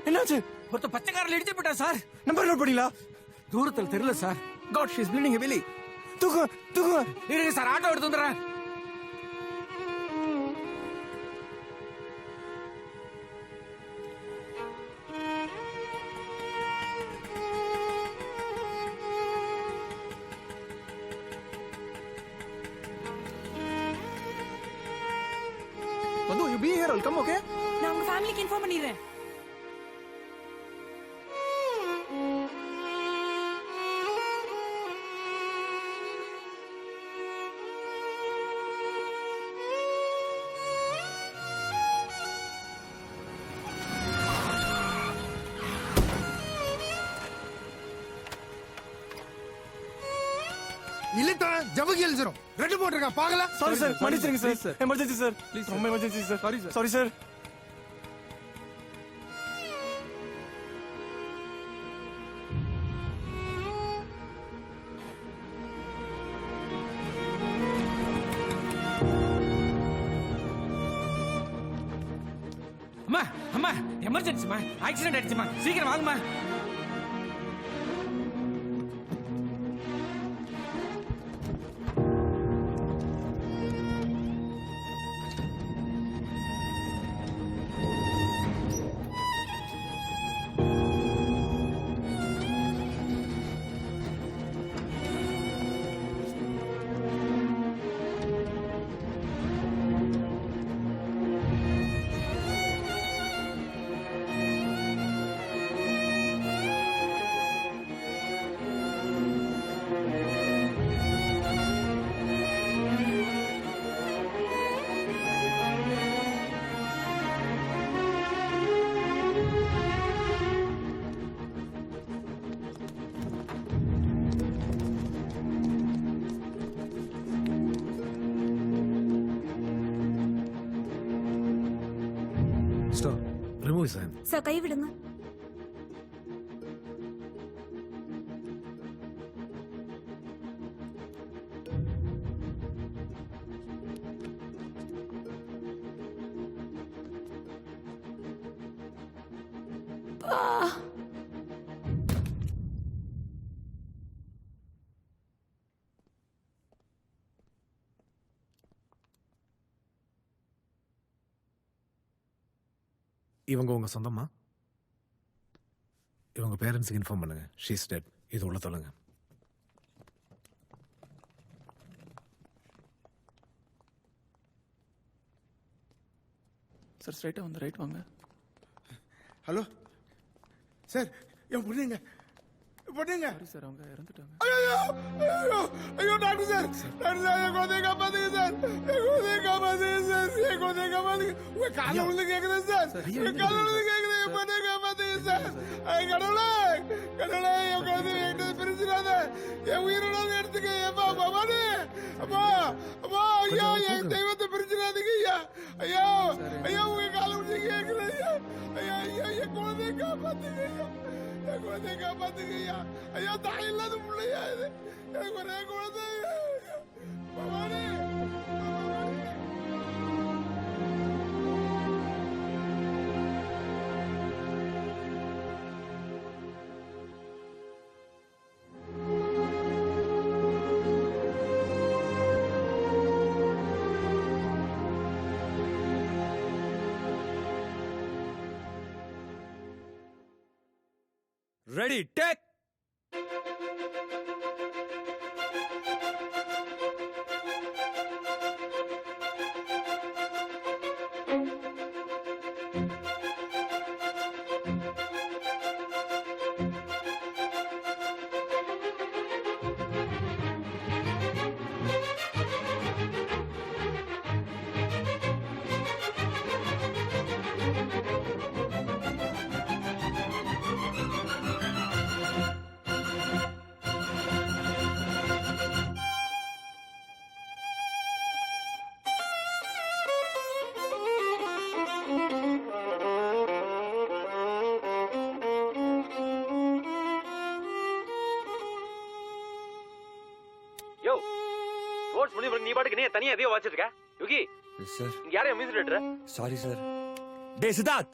என்னாச்சு? ஒருத்த பச்சை கார்ல இடிச்சு போட்டா சார். நம்பர் நோட் பண்ணீங்களா? தூரத்துல தெரியல sir. God she is bleeding heavily. தூக்குங்க. இருங்க சார், ஆட்டோ எடுத்து வந்துடுறேன். வந்து you be here, I'll come, okay? நான் உங்க ஃபேமிலிக்கு இன்ஃபார்ம் பண்ணிடுறேன். இல்லட்டா ஜவுகி எழுதுறோம். ரெண்டு போட்டுருக்கா பாக்கல. சாரி சார், மன்னிச்சிடுங்க சார். Emergency sir. ப்ளீஸ். ரொம்ப எமர்ஜென்சி சார். Sorry sir. அம்மா அம்மா எமர்ஜென்சிமா, ஆக்சிடென்ட் ஆயிடுச்சுமா, சீக்கிரம் வாங்கம்மா. Stop. Remove his hand. Sir கை விடுங்க. இவங்க உங்க சொந்தமா? இவங்க பேரண்ட்ஸுக்கு இன்ஃபார்ம் பண்ணுங்க. She's dead. இது உள்ள தொலைங்க. சார் ஸ்ட்ரைட்டா வந்து ரைட் வாங்க. ஹலோ சார், என் பொண்ணுங்க. சாரி சார், அவங்க இறந்துட்டாங்க. ஐயோ டாக்டர் சார், டாக்டர் சார், என் குழந்தைய காப்பாத்துங்க சார். என் குழந்தைய காப்பாத்துங்க. உங்க கால விழுந்து கேக்குறேன் சார். உங்க கால விழுந்து கேக்குறேன். என் பொண்ணைய காப்பாத்துங்க சார். கடவுளே, என் குழந்தைய என்கிட்ட பிரிச்சுடாத. என் உயிரோட எடுத்துக்க. ஏப்பா பவானி, அப்பா ஐயா, என் தெய்வத்தை பிரிச்சுடாதீங்க ஐயா. ஐயா உங்க கால விழுந்து கேக்குறேன் ஐயா. என் குழந்தைய காப்பாத்துங்க ஐயா. என் குழந்தைய காப்பாத்துங்க ஐயா. தாய் இல்லாத பிள்ளையா இது. எனக்கு ஒரே குழந்தை. பவானி. Ready take. நீ பாட்டுக்கு நீ தனியா எதையோ வாச்சிட்டு இருக்க. யுகி சார், இங்க யாரையும் மியூசிக் டேரக்டர்? Sorry sir. டேய் சித்தார்த்,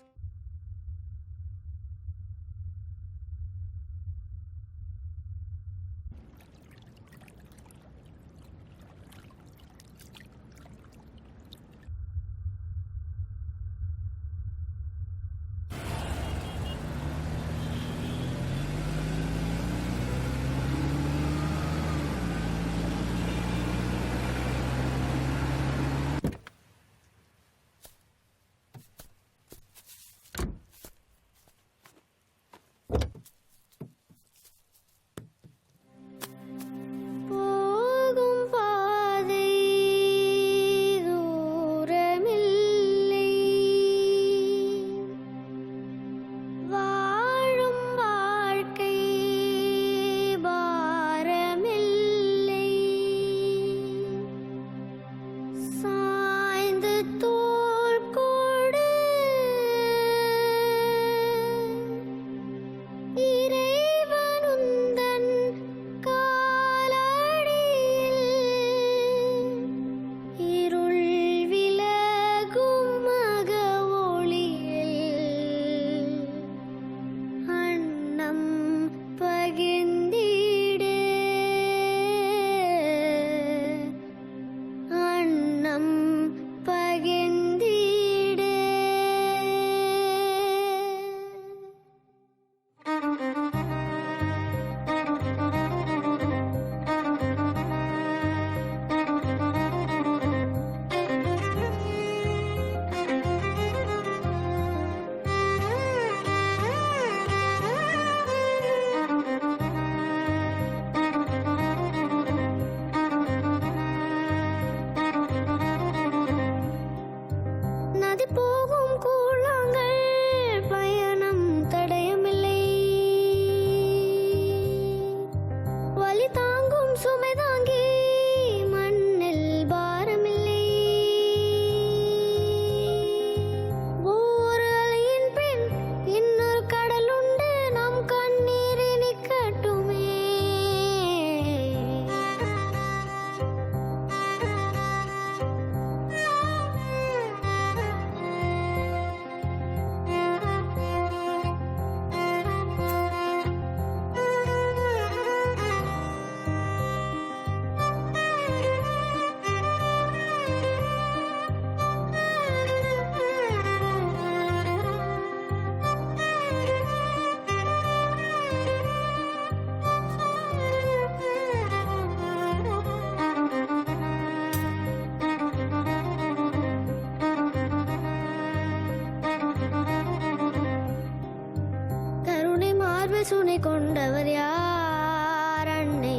சுனை கொண்டவர் யார் அன்னை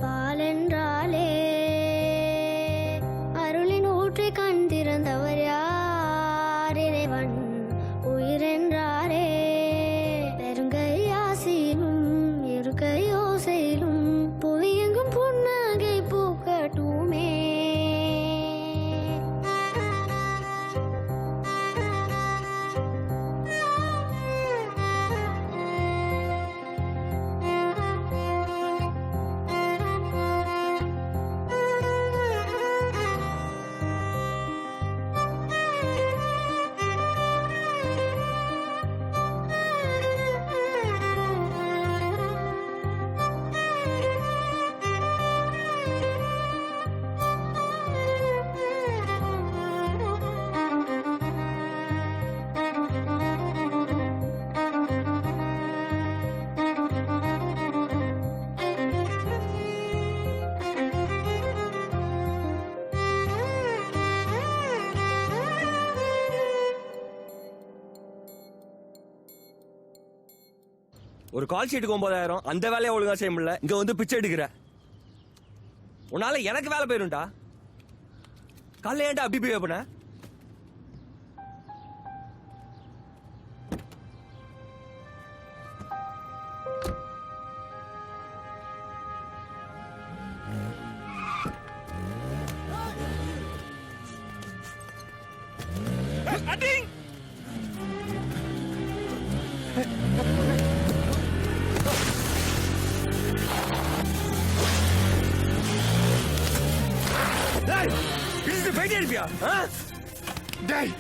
பாலென்றாலே அருளின் ஊற்றி கண் திறந்தவர் யார் இறைவன் உயிரென்றாரே பெருங்கையாசிலும் இருக்கையோசையிலும் புவியெங்கும் புன்னகை பூக்கட்டுமே. ஒரு கால் ஷீட்டுக்கு 9,000, அந்த வேலையை ஒழுங்கா செய்ய முடியல, இங்க வந்து பிச்சை எடுக்கிற. உன்னால எனக்கு வேலை போயிரும்டா. காலைல ஏன்டா அப்படி பிஹேவ் பண்ண? போயிட்டே இருப்பியா? டேய்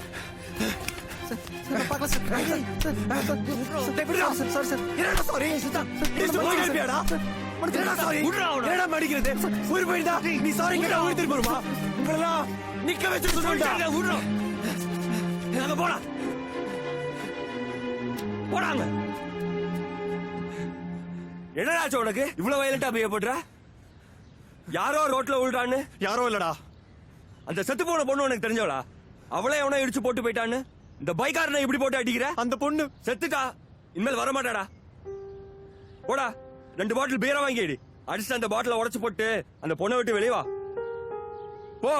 என்னடாச்சு உனக்கு இவ்வளவு வயலண்டா பிஹேவ் பண்ற? யாரோ ரோட்ல விழுறான்னு? யாரோ இல்லடா, அந்த செத்து போன பொண்ணு உனக்கு தெரிஞ்சவளா? அவளே எவனா இடிச்சு போட்டு போயிட்டான்னு இந்த பைக்காரனை இப்படி போட்டு அடிக்கிற? அந்த பொண்ணு செத்துட்டா, இனிமேல் வர மாட்டாடா. போடா, 2 பாட்டில் பீரை வாங்கிடி, அடிச்சு அந்த பாட்டில உடைச்சு போட்டு அந்த பொண்ணை விட்டு வெளியே வா. போ.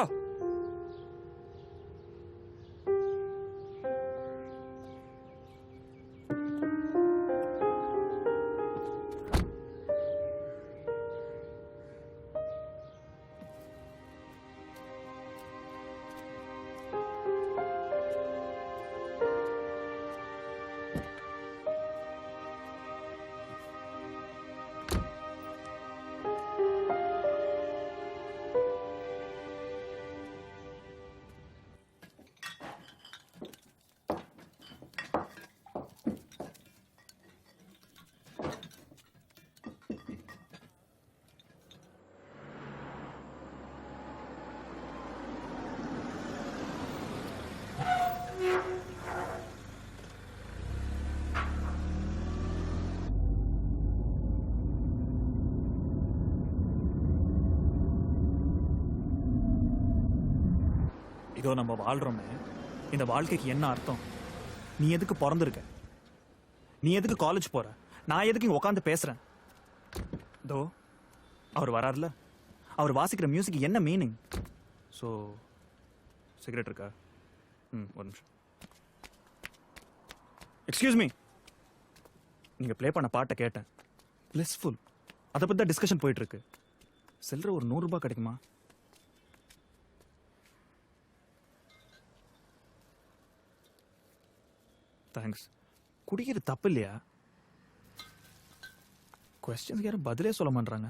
இதோ நம்ம வாழ்றோமே, இந்த வாழ்க்கைக்கு என்ன அர்த்தம்? நீ எதுக்கு பிறந்திருக்க? நீ எதுக்கு காலேஜ் போற? நான் எதுக்கு இங்க உட்காந்து பேசுறேன்? இதோ அவர் வராருல, அவர் வாசிக்கிற மியூசிக் என்ன மீனிங்? ஸோ சிகரெட் இருக்கா? ஒரு நிமிஷம். எக்ஸ்கியூஸ் மீ, நீங்க ப்ளே பண்ண பாட்டை கேட்டேன், பிளஸ்ஃபுல். அதை பத்தி தான் டிஸ்கஷன் போயிட்டு இருக்கு. சில்லற ஒரு 100 ரூபாய் கிடைக்குமா? தேங்க்ஸ். குடிக்கிறது தப்பு இல்லையா? கொஸ்டின்ஸ் யாரும் பதிலே சொல்ல மாட்டாங்க.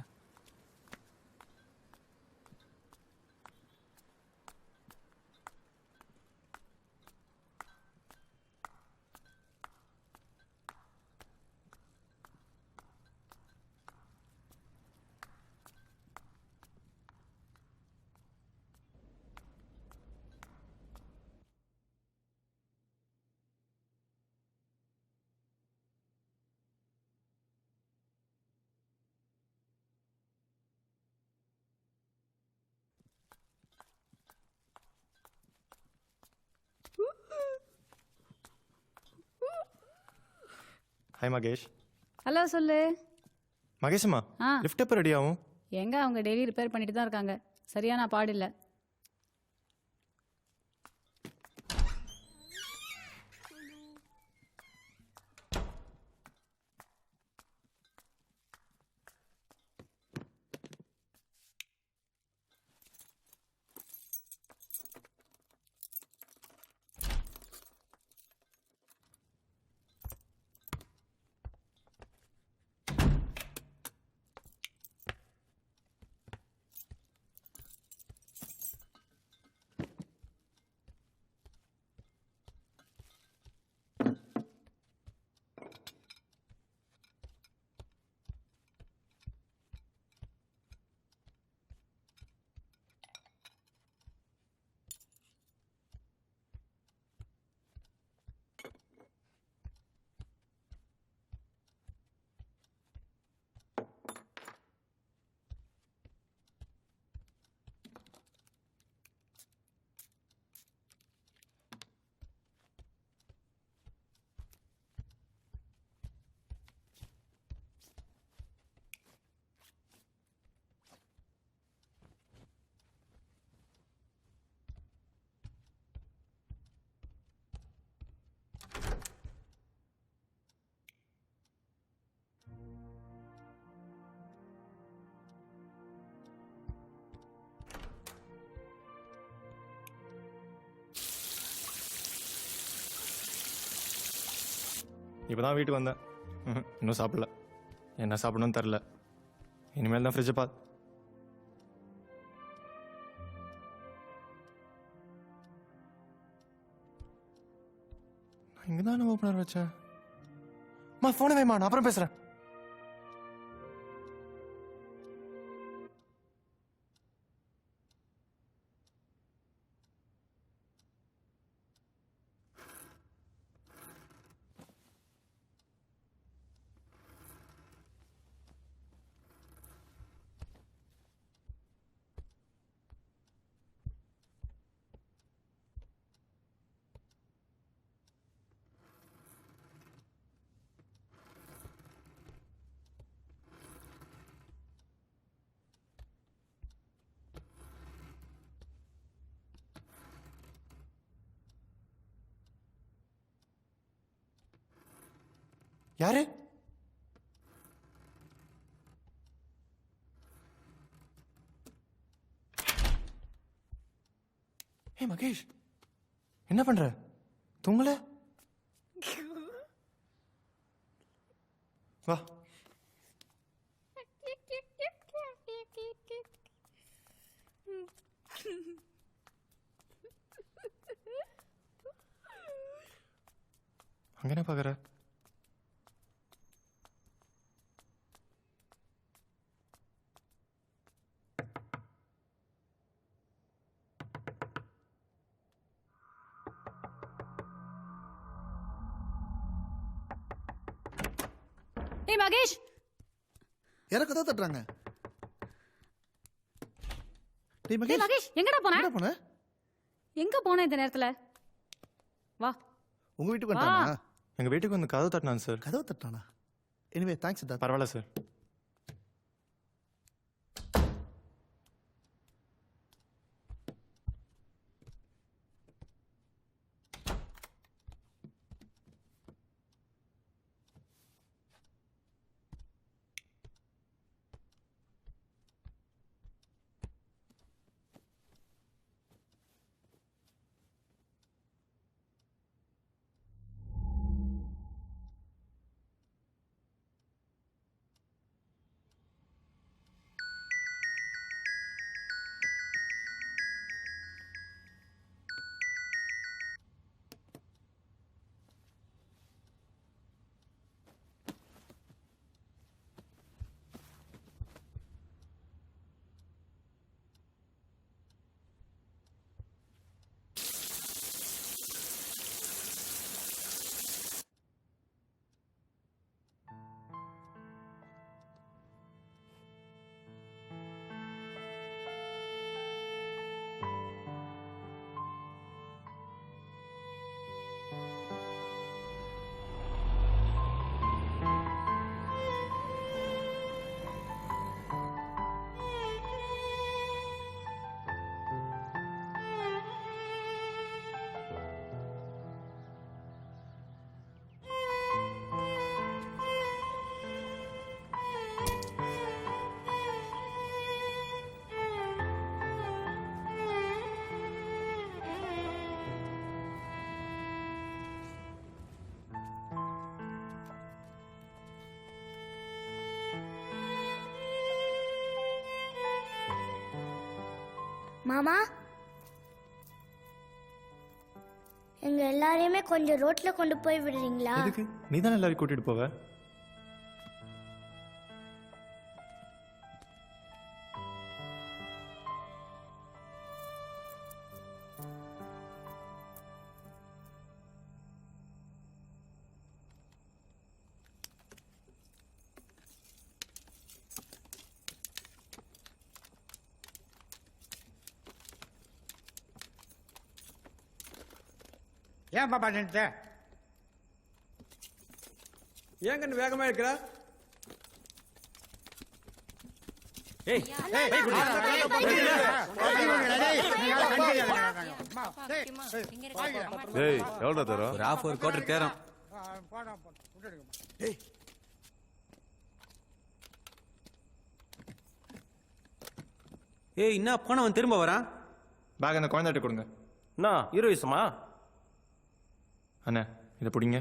Hi Magesh. ஹலோ சொல்லு. மகேஷம்மா ஆ லிஃப்ட் எப்போ ரெடி ஆகும்? எங்க அவங்க டெய்லி ரிப்பேர் பண்ணிட்டு தான் இருக்காங்க. சரியான பாடு இல்லை. இப்போ தான் வீட்டுக்கு வந்தேன். இன்னும் சாப்பிடல. என்ன சாப்பிடணும்னு தெரில. இனிமேல் தான் ஃப்ரிட்ஜை பார்த்து. நான் இங்கே தானே ஓப்பனர் வச்சேன். ஃபோனை வைமா, நான் அப்புறம் பேசுகிறேன். யாரு? ஏய் மகேஷ், என்ன பண்ற? தூங்கல? வா. அங்க என்ன பாக்குற? ஏய் மகேஷ், யார கதவு தட்டுறாங்க? டேய் ஏய் மகேஷ், எங்கடா போன? எங்கடா போன? எங்க போன இந்த நேரத்துல? வா. உங்க வீட்டுக்கு வந்தானா? எங்க வீட்டுக்கு வந்து கதவு தட்டினான் சார். கதவு தட்டானா? Anyway thanks Siddharth. பரவாயில்ல சார். மாமா எங்க எல்லாரையுமே கொஞ்சம் ரோட்ல கொண்டு போய் விடுறீங்களா? எதுக்கு? நீ தானே எல்லாரையும் கூட்டிட்டு போவ. ஏன் பாப்பா நின்றுட்ட? ஏன் கண்ணு வேகமா இருக்கிற? ஏய் எவ்வளோ தரும்? ஒரு half ஒரு quarter கேரம். ஏய் என்ன போனவன் திரும்ப வரான்? பேக் அந்த குழந்தைகிட்ட கொடுங்க. என்ன ஹீரோயிசமா? அண்ணா இதை பிடிங்க.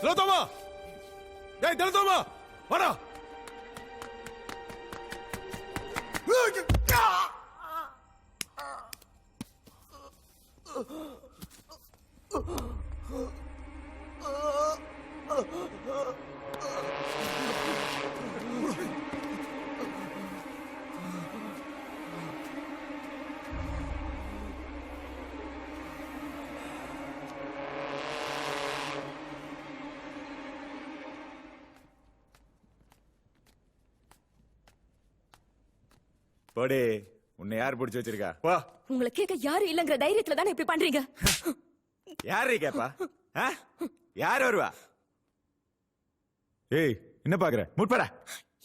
திலோத்தமா, டேய் திலோத்தமா, வாடா. போடி, உன்னை யார் பிடிச்சு வச்சிருக்கா? வா. உங்களை கேட்க யாரும் இல்லங்கிற தைரியத்துல தானே இப்படி பண்றீங்க? யாரு கேப்பா? யார் வருவா? ஏய், என்ன பாக்குற? முட்படா.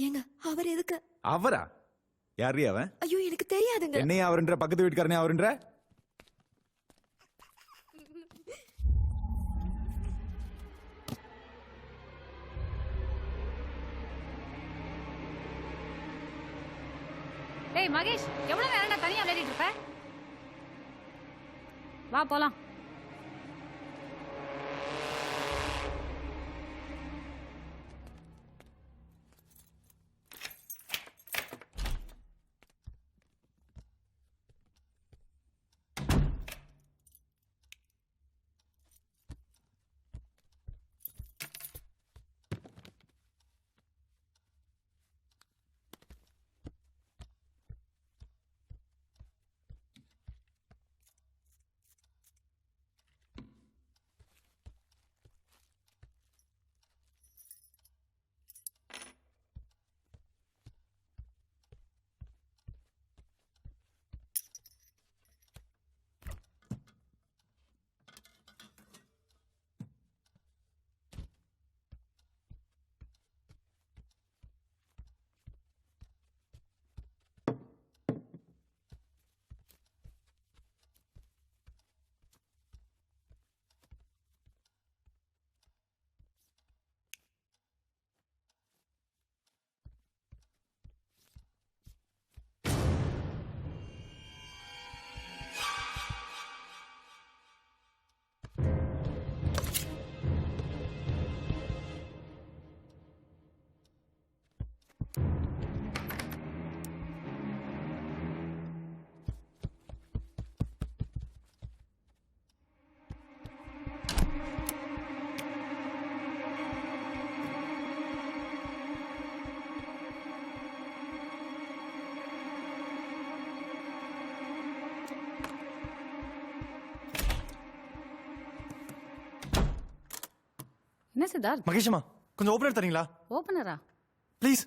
ஏங்க அவர் எதுக்கு? அவரா? யாரு அவன்? ஐயோ எனக்கு தெரியாதுங்க. என்னையா அவருன்ற? பக்கத்து வீட்டுக்காரனே அவருன்ற? டேய் மகேஷ், எவ்வளவு நேரம் தனியா விளையாடிட்டு இருப்ப? வா போலாம். என்ன சித்தார்த்? மகேஷமா கொஞ்சம் ஓப்பனர் தரீங்களா ஓப்பனரா? ப்ளீஸ்.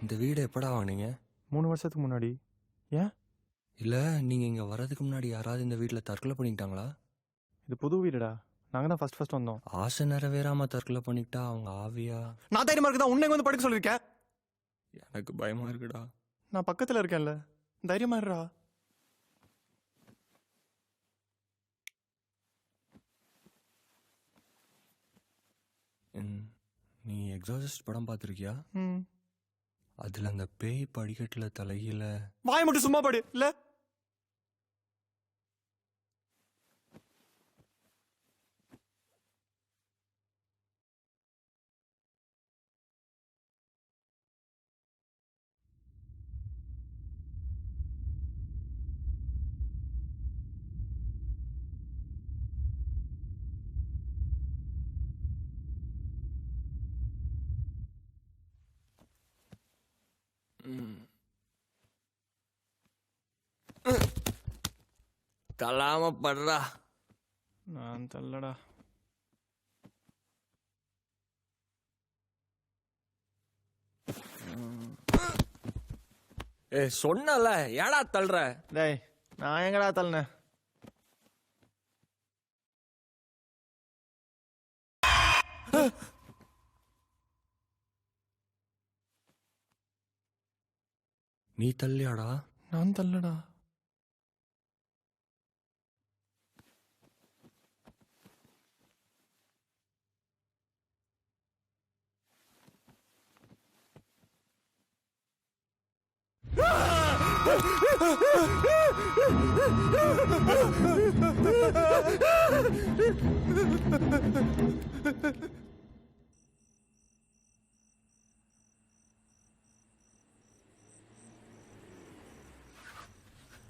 இந்த வீடு எப்படா வாங்கினீங்க? 3 வருஷத்துக்கு முன்னாடி. ஏன்? இல்ல நீங்க இங்க வர்றதுக்கு முன்னாடி யாராவது இந்த வீட்ல தற்கொலை பண்ணிக்கிட்டாங்களா? இது புது வீடுடா. நாங்க தான் ஃபர்ஸ்ட் வந்தோம். ஆசை நிறைவேறாம தற்கொலை பண்ணிக்கிட்டா அவங்க ஆவியா? நான் தைரியமா இருக்குதா உன்னை வந்து படுக்க சொல்லியிருக்கேன். எனக்கு பயமா இருக்குடா. நான் பக்கத்துல இருக்கேன்ல, தைரியமா இருடா. நீ எக்ஸாசிஸ்ட் படம் பார்த்திருக்கியா? ம். அதுல அந்த பேய் படிக்கட்டுல தலையில. வாய் மட்டும் சும்மா படு இல்ல. தள்ளாம படுறா. நான் தள்ளடா. சொன்னல ஏடா தள்ளுற? டேய் நான் எங்கடா தள்ளனேன்? நீ தள்ளியாடா? நான் தள்ளடா.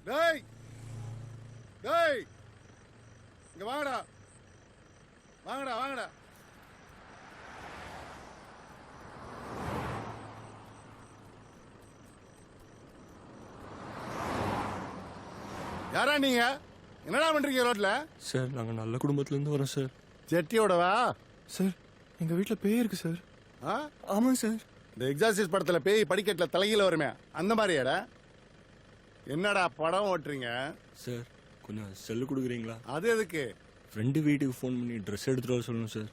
டேய் டேய் இங்க வாங்கடா வாங்கடா வாங்கடா. யாரா நீங்க? என்னடா பண்றீங்க ரோட்ல? சார் நாங்க நல்ல குடும்பத்துல இருந்து வரோம் சார். செட்டியோடவா? சார் எங்க வீட்ல பேய் இருக்கு சார். ஆமா சார். இந்த எக்ஸாசிஸ் படத்துல பேய் படிக்கட்டுல தலையில வருமே அந்த மாதிரியாடா? என்னடா படம் ஓட்டுறீங்க? சார் கொஞ்சம் செல்லு கொடுக்குறீங்களா? அது எதுக்கு? ஃப்ரெண்டு வீட்டுக்கு ஃபோன் பண்ணி ட்ரெஸ் எடுத்துட்டு வர சொல்லணும் சார்.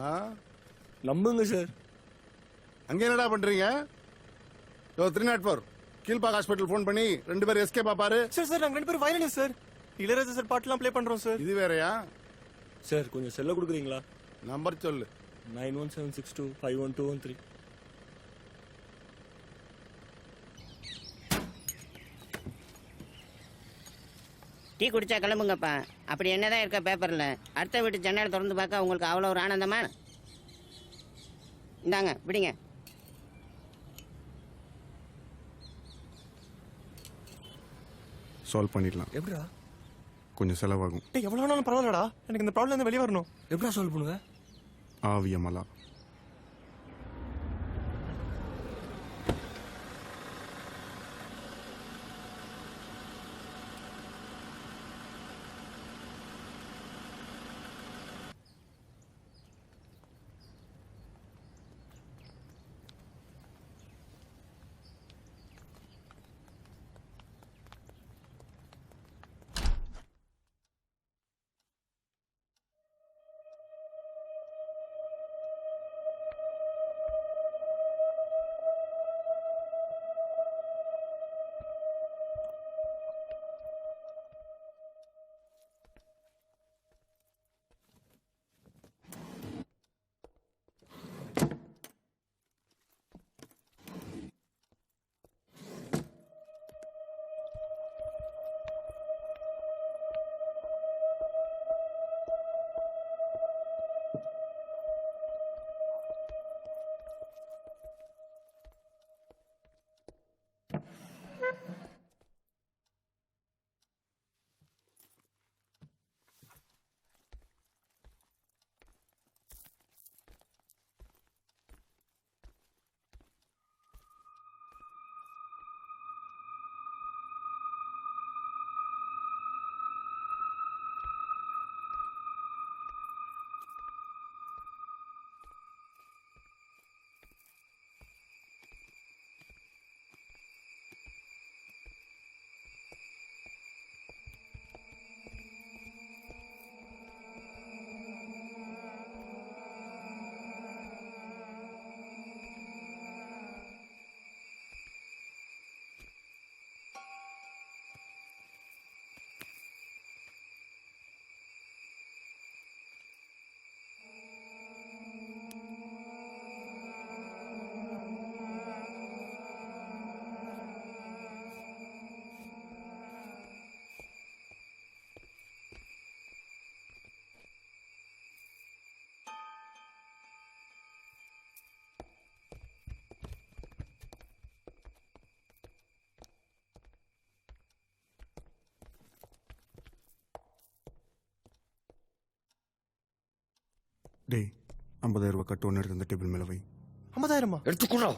ஆ? நம்புங்க சார். அங்க என்னடா பண்றீங்க? 304 கீழ்பாக் ஹாஸ்பிட்டல் ஃபோன் பண்ணி 2 பேரும் எஸ்கேப் பாரு. சார் சார் நாங்க 2 பேரும் வயலினிஸ்ட் சார். இளையராஜா சார் பாட்டுலாம் ப்ளே பண்றோம் சார். இது வேறயா? சார் கொஞ்சம் செல்ல கொடுக்குறீங்களா? நம்பர் சொல்லு. 9176251213. டீ குடிச்சா கிளம்புங்கப்பா. அப்படி என்னதான் இருக்க பேப்பர்ல? அடுத்த வீட்டு ஜன்னல் திறந்து பார்க்க உங்களுக்கு அவ்வளோ ஒரு ஆனந்தமா? இந்தாங்க விடுங்க. சால்வ் பண்ணிடலாம். எப்படா? கொஞ்சம் செலவாகும். டேய் எவ்வளவு நாளும் பரவாயில்லடா. எனக்கு இந்த ப்ராப்ளம் இருந்து வெளிய வரணும். எப்படா சால்வ் பண்ணுவ? ஆவியமலா. டேய் 50,000 ரூபாய் கட்டு ஒன்று எடுத்து அந்த டேபிள் மேலே வை. 50,000 எடுத்துக்கூடா.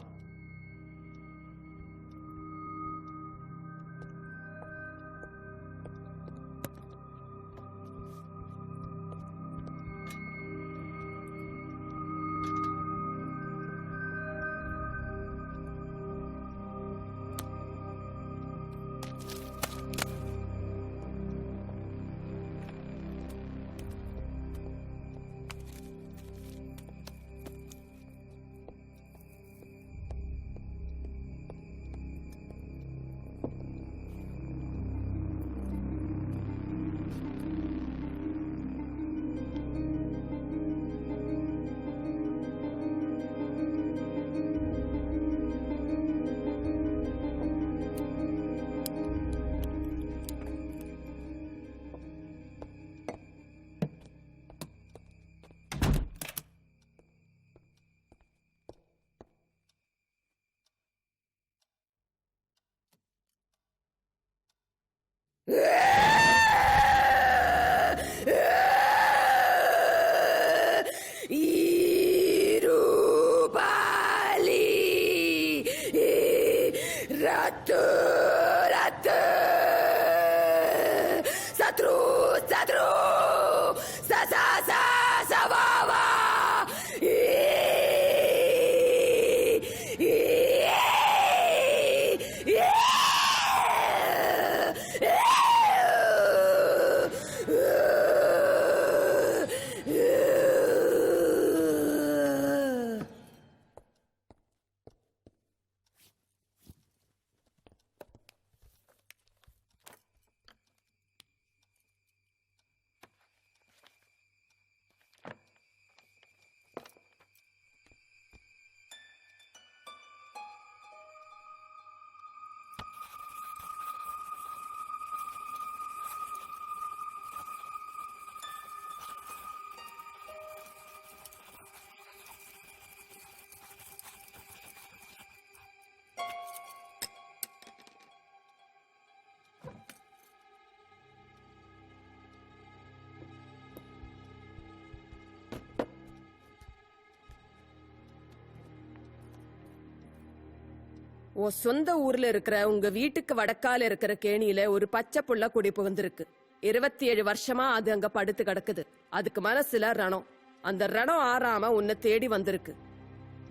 உன் சொந்த ஊர்ல இருக்கிற உங்க வீட்டுக்கு வடக்கால இருக்கிற கேணியில ஒரு பச்சை புள்ள குடி புகுந்திருக்கு. 27 வருஷமா அது அங்க படுத்து கிடக்குது. அதுக்கு மனசுல ரணம். அந்த ரணம் ஆறாம உன்னை தேடி வந்திருக்கு.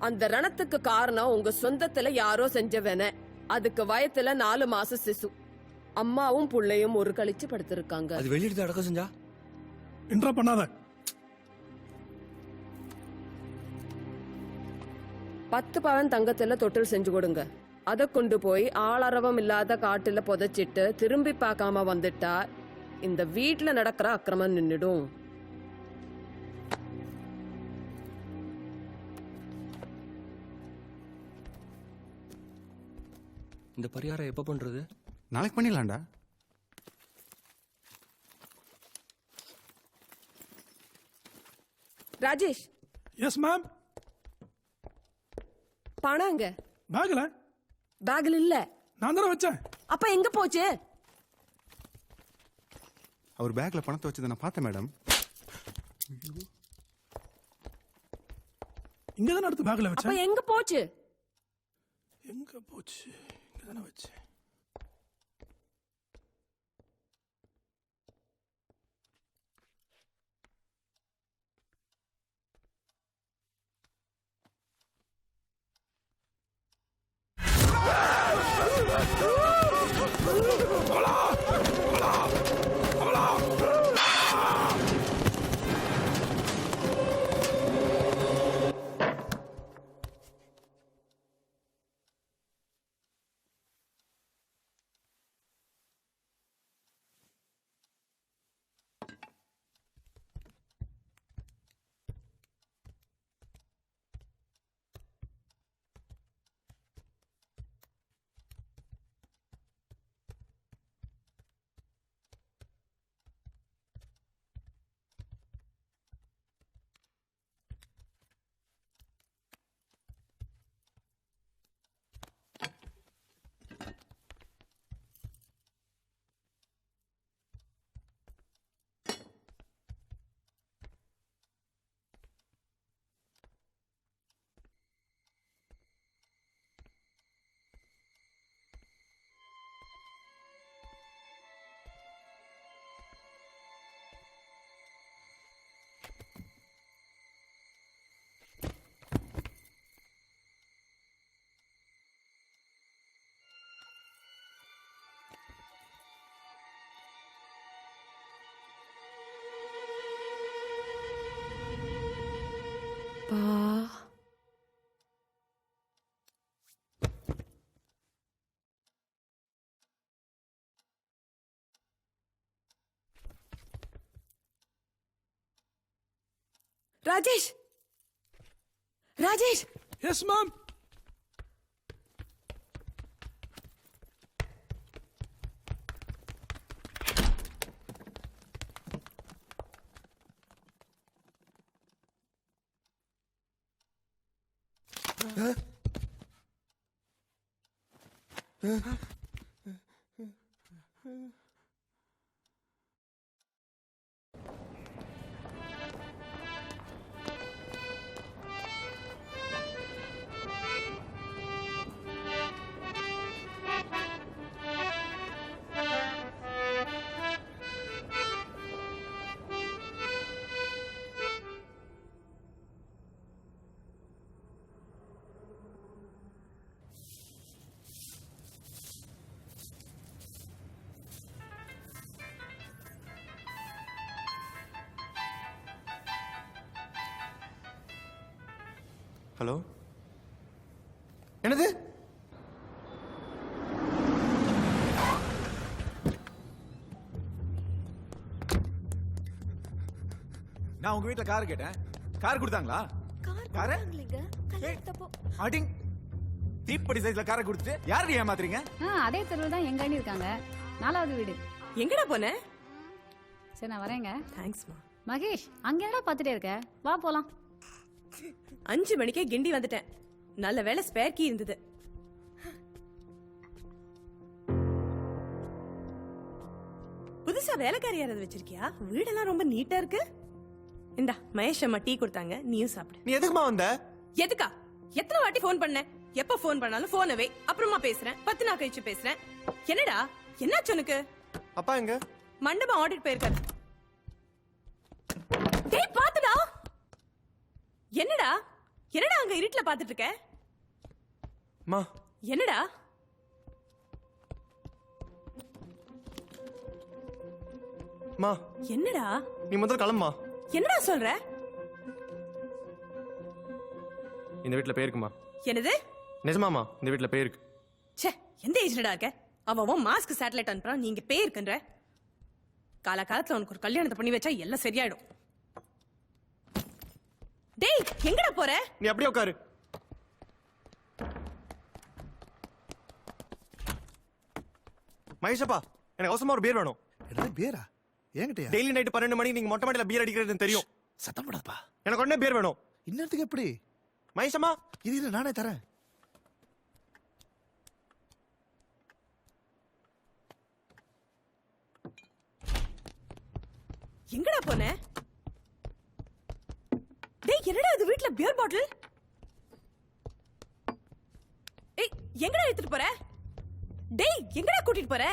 அந்த ரணத்துக்கு காரணம் உங்க சொந்தத்துல யாரோ செஞ்சவன. அதுக்கு வயத்துல 4 மாச சிசு. அம்மாவும் புள்ளையும் ஒரு கழிச்சு படுத்திருக்காங்க. அது வெளியிட்டு அடக்கம் செஞ்சா இன்ட்ரா பண்ணாத. 10 பவன் தங்கத்துல தொட்டில் செஞ்சு கொடுங்க. அதை கொண்டு போய் ஆளரவம் இல்லாத காட்டுல புதைச்சிட்டு திரும்பி பார்க்காம வந்துட்டா இந்த வீட்டுல நடக்கிற அக்கிரமம் நின்னுடும். இந்த பரிகாரம் எப்ப பண்றது? நாளைக்கு பண்ணிடலாம்டா. ராஜேஷ். Yes ma'am. பணங்க பேக்ல பேக்ல இல்ல. நான் தானே வச்சேன். அப்ப எங்க போச்சு? அவர் பேக்ல பணத்தை வச்சதை நான் பார்த்தேன் மேடம். இங்க தானே எடுத்து பேக்ல அப்ப வச்சேன். எங்க போச்சு? எங்க போச்சு? இங்க தானே வச்சேன். Rajesh, Rajesh. Yes ma'am. Hello, என்னது? நான் உங்க வீட்டுல கார் கேட்டேன். கார் கொடுத்தாங்களா? கார் அடிங் தீப்படி சைஸ்ல காரை கொடுத்துட்டு யாரடி ஏமாத்துறீங்க? அதே தெருவில் தான் எங்க அண்ணி இருக்காங்க, 4வது வீடு. எங்கடா போன? சரி நான் வரேங்க. தேங்க்ஸ்மா. மகேஷ், அங்க என்னடா பார்த்துட்டே இருக்க? வா போலாம். 5 மணிக்கே கிண்டி வந்துட்டேன். நல்ல வேளை ஸ்பேர் கீ இருந்தது. புதுசா வேலைக்காரி யாராவது வச்சிருக்கியா? வீடெல்லாம் ரொம்ப நீட்டா இருக்கு. இந்தா மகேஷ் அம்மா டீ கொடுத்தாங்க, நீயும் சாப்பிடு. நீ எதுக்குமா வந்த? எதுக்கா? எத்தனை வாட்டி ஃபோன் பண்ண? எப்ப ஃபோன் பண்ணாலும் போனவே அப்புறமா பேசுறேன், 10 நாள் கழிச்சு பேசுறேன். என்னடா என்னாச்சு உனக்கு? அப்பா எங்க? மண்டபம் ஆடிட் போயிருக்காரு. டேய் பாத்துடா. என்னடா என்னடா அங்க இருட்டுல பாத்துட்டு இருக்க? மா என்னடா? மா என்னடா? நீ முதல்ல கிளம்புமா. என்னடா சொல்ற? இந்த வீட்டுல பேருக்குமா? என்னது? நிஜமாமா, இந்த வீட்டுல பேருக்கு. ச்சே, எந்த ஏஜ்லடா இருக்க? அவன் மாஸ்க் சேட்டலைட் அனுப்புறான், நீங்க பேர் இருக்குன்ற. காலகாலத்துல உனக்கு ஒரு கல்யாணத்தை பண்ணி வச்சா எல்லாம் சரியாயிடும். டேய் எங்கடா போற? நீ அப்படியே உட்காரு. மகேஷப்பா, எனக்கு அவசரமா ஒரு பீர் வேணும். என்ன பேரா? ஏங்கிட்டயா? டெய்லி நைட் 12 மணி நீங்க மொட்டை மாடியில பீர் அடிக்கிறதுன்னு தெரியும். சத்தம் போடாதப்பா. எனக்கு உடனே பீர் வேணும். இன்னத்துக்கு எப்படி? மகேஷம்மா, இது இல்ல நானே தரேன். எங்கடா போன? டேய் என்னடா இது வீட்ல பியர் பாட்டில்? ஏய் எங்கடா எடுத்துட்டு போற? டேய் எங்கடா கூட்டிட்டு போற?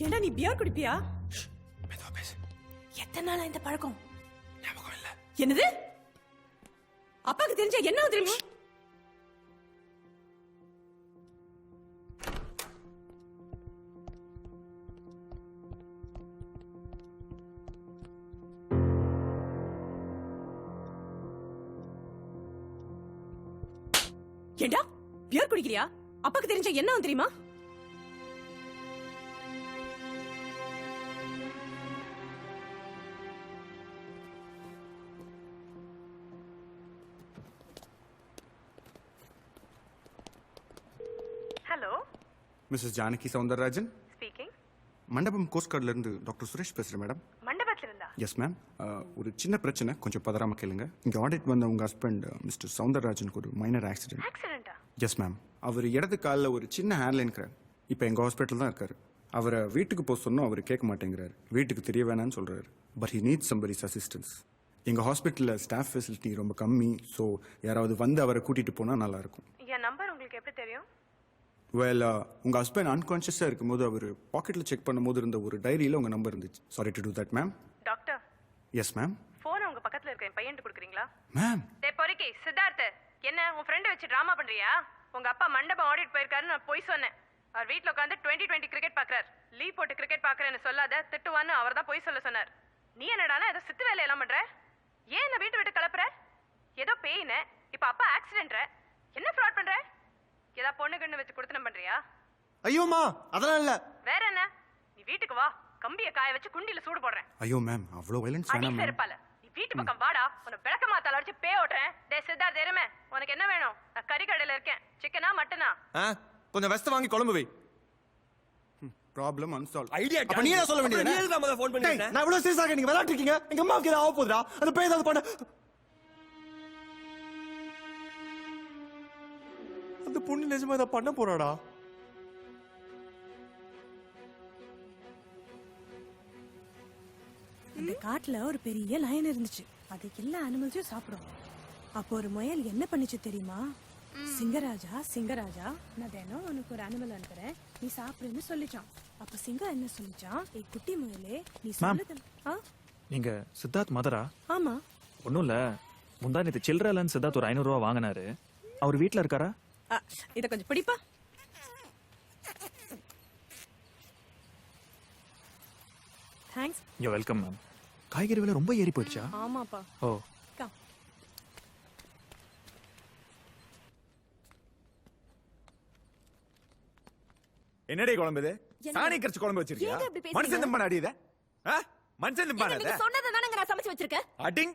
ஏண்டா நீ பியர் குடிப்பியா? மெதுவா பேசு. எத்தனை நாளா இந்த பழக்கம்? ஞாபகம் இல்ல. என்னது? அப்பாக்கு தெரிஞ்ச என்ன தெரியுமா? ஏண்டா பியர் குடிக்கிறியா? அப்பாக்கு தெரிஞ்ச என்ன தெரியுமா? Hello, misses Janaki Soundararajan speaking. Mandapam coast கார்ட்ல இருந்து டாக்டர் சுரேஷ் பேசுறேன் மேடம். மண்டபத்துல இருந்தா? Yes ma'am. ஒரு சின்ன பிரச்சனை, கொஞ்சம் பதறாம கேளுங்க. இங்க ஆடிட் வந்த உங்க ஹஸ்பண்ட் மிஸ்டர் சவுந்தரராஜனுக்கு ஒரு மைனர் ஆக்சிடென்ட். ஆக்சிடென்ட்டா? Yes ma'am. அவர் இடது காலில் ஒரு சின்ன ஹேர்லைன் கிராக். இப்போ எங்க ஹாஸ்பிட்டல் தான் இருக்காரு. அவரை வீட்டுக்கு போக சொன்னோம், அவர் கேட்க மாட்டேங்கிறாரு. வீட்டுக்கு தெரிய வேணாம்னு சொல்றாரு. But he needs somebody's assistance. எங்க ஹாஸ்பிட்டலில் ஸ்டாஃப் ஃபெசிலிட்டி ரொம்ப கம்மி. ஸோ யாராவது வந்து அவரை கூட்டிட்டு போனா நல்லா இருக்கும். என் நம்பர் உங்களுக்கு எப்படி தெரியும்? வெல், உங்க ஹஸ்பண்ட் அன்கான்ஷியஸா இருக்கும்போது அவர் பாக்கெட்ல செக் பண்ணும்போது இருந்த ஒரு டைரியில உங்க நம்பர் இருந்துச்சு. Sorry to to that ma'am. Doctor, yes ma'am. Phone உங்க பக்கத்துல இருக்க என் பையன் கொடுக்குறீங்களா? மேம். டேய் பொறுக்கி சித்தார்த்த, என்ன உன் ஃப்ரெண்ட் வச்சு டிராமா பண்றியா? உங்க அப்பா மண்டபம் ஆடிட் போயிருக்காருன்னு நான் போய் சொன்னேன். அவர் வீட்ல உட்காந்து 2020 கிரிக்கெட் பாக்குறாரு. லீவ் போட்டு கிரிக்கெட் பாக்குறேன்னு சொல்லாத, திட்டுவான்னு அவர் தான் போய் சொல்ல சொன்னார். நீ என்னடானா ஏதோ சித்து வேலையெல்லாம் பண்ற? ஏன் என்ன வீட்டு விட்டு கிளப்புற? ஏதோ பெயின், இப்ப அப்பா ஆக்சிடென்ட். என்ன ஃப்ராட் பண்ற? ஏதா பொண்ணு கண்ணு வச்சு கொடுத்தனம் பண்றியா? ஐயோமா அதெல்லாம் இல்ல. வேற என்ன? நீ வீட்டுக்கு வா, கம்பிய காய வச்சு குண்டில சூடு போடுறேன். ஐயோ மேம், அவ்வளோ வைலன்ஸ் அடி வேணாம் மேம். செருப்பால. நீ வீட்டு பக்கம் வாடா, உன்னை விளக்க மாத்தால அடிச்சு பே ஓட்டுறேன். டேய் சித்தார்த் எருமை, உனக்கு என்ன வேணும்? நான் கறி கடையில இருக்கேன். சிக்கனா மட்டனா? கொஞ்சம் வெஸ்ட் வாங்கி குழம்பு வை. Problem unsolved. ஐடியா அப்ப நீ என்ன சொல்ல வேண்டியது? நீ எதுக்கு அம்மா ஃபோன் பண்ணிட்ட? நான் இவ்வளவு சீரியஸா நீங்க விளையாட்டு இருக்கீங்க. எங்க அம்மாவுக்கு ஏதாவது ஆக போகுதுடா. அந்த பேய் ஏதாவது பண்ண. அந்த பொண்ணு நிஜமா இதை பண்ண போறாடா. இந்த காட்டுல ஒரு பெரிய லயன் இருந்துச்சு. அது எல்லா அனிமல்ஸையும் சாப்பிடும். அப்போ ஒரு முயல் என்ன பண்ணுச்சு தெரியுமா? சிங்கராஜா சிங்கராஜா, நான் தினம் உனக்கு ஒரு அனிமல் அனுப்புறேன், நீ சாப்பிடுன்னு சொல்லிச்சான். அப்ப சிங்கம் என்ன சொல்லிச்சான்? ஏய் குட்டி முயலே, நீ சொல்லுது. நீங்க சித்தார்த் மதரா? ஆமா. ஒன்றும் இல்லை, முந்தா நேற்று சில்லறலன்னு சித்தார்த் ஒரு 500 ரூபா வாங்கினாரு. அவர் வீட்டில் இருக்காரா? இதை கொஞ்சம் பிடிப்பா. தேங்க்ஸ். You welcome ma'am. காய்கறி விலை ரொம்ப ஏறி போயிடுச்சா? ஆமாப்பா. ஓ. என்னடி குழம்பு இது? சாணி கரைச்சு குழம்பு வச்சிருக்கியா? மனுஷன் திம்பான அடி இத? மனுஷன் திம்பான நீங்க சொன்னதை தானங்க நான் சமைச்சு வச்சிருக்கேன். அடிங்.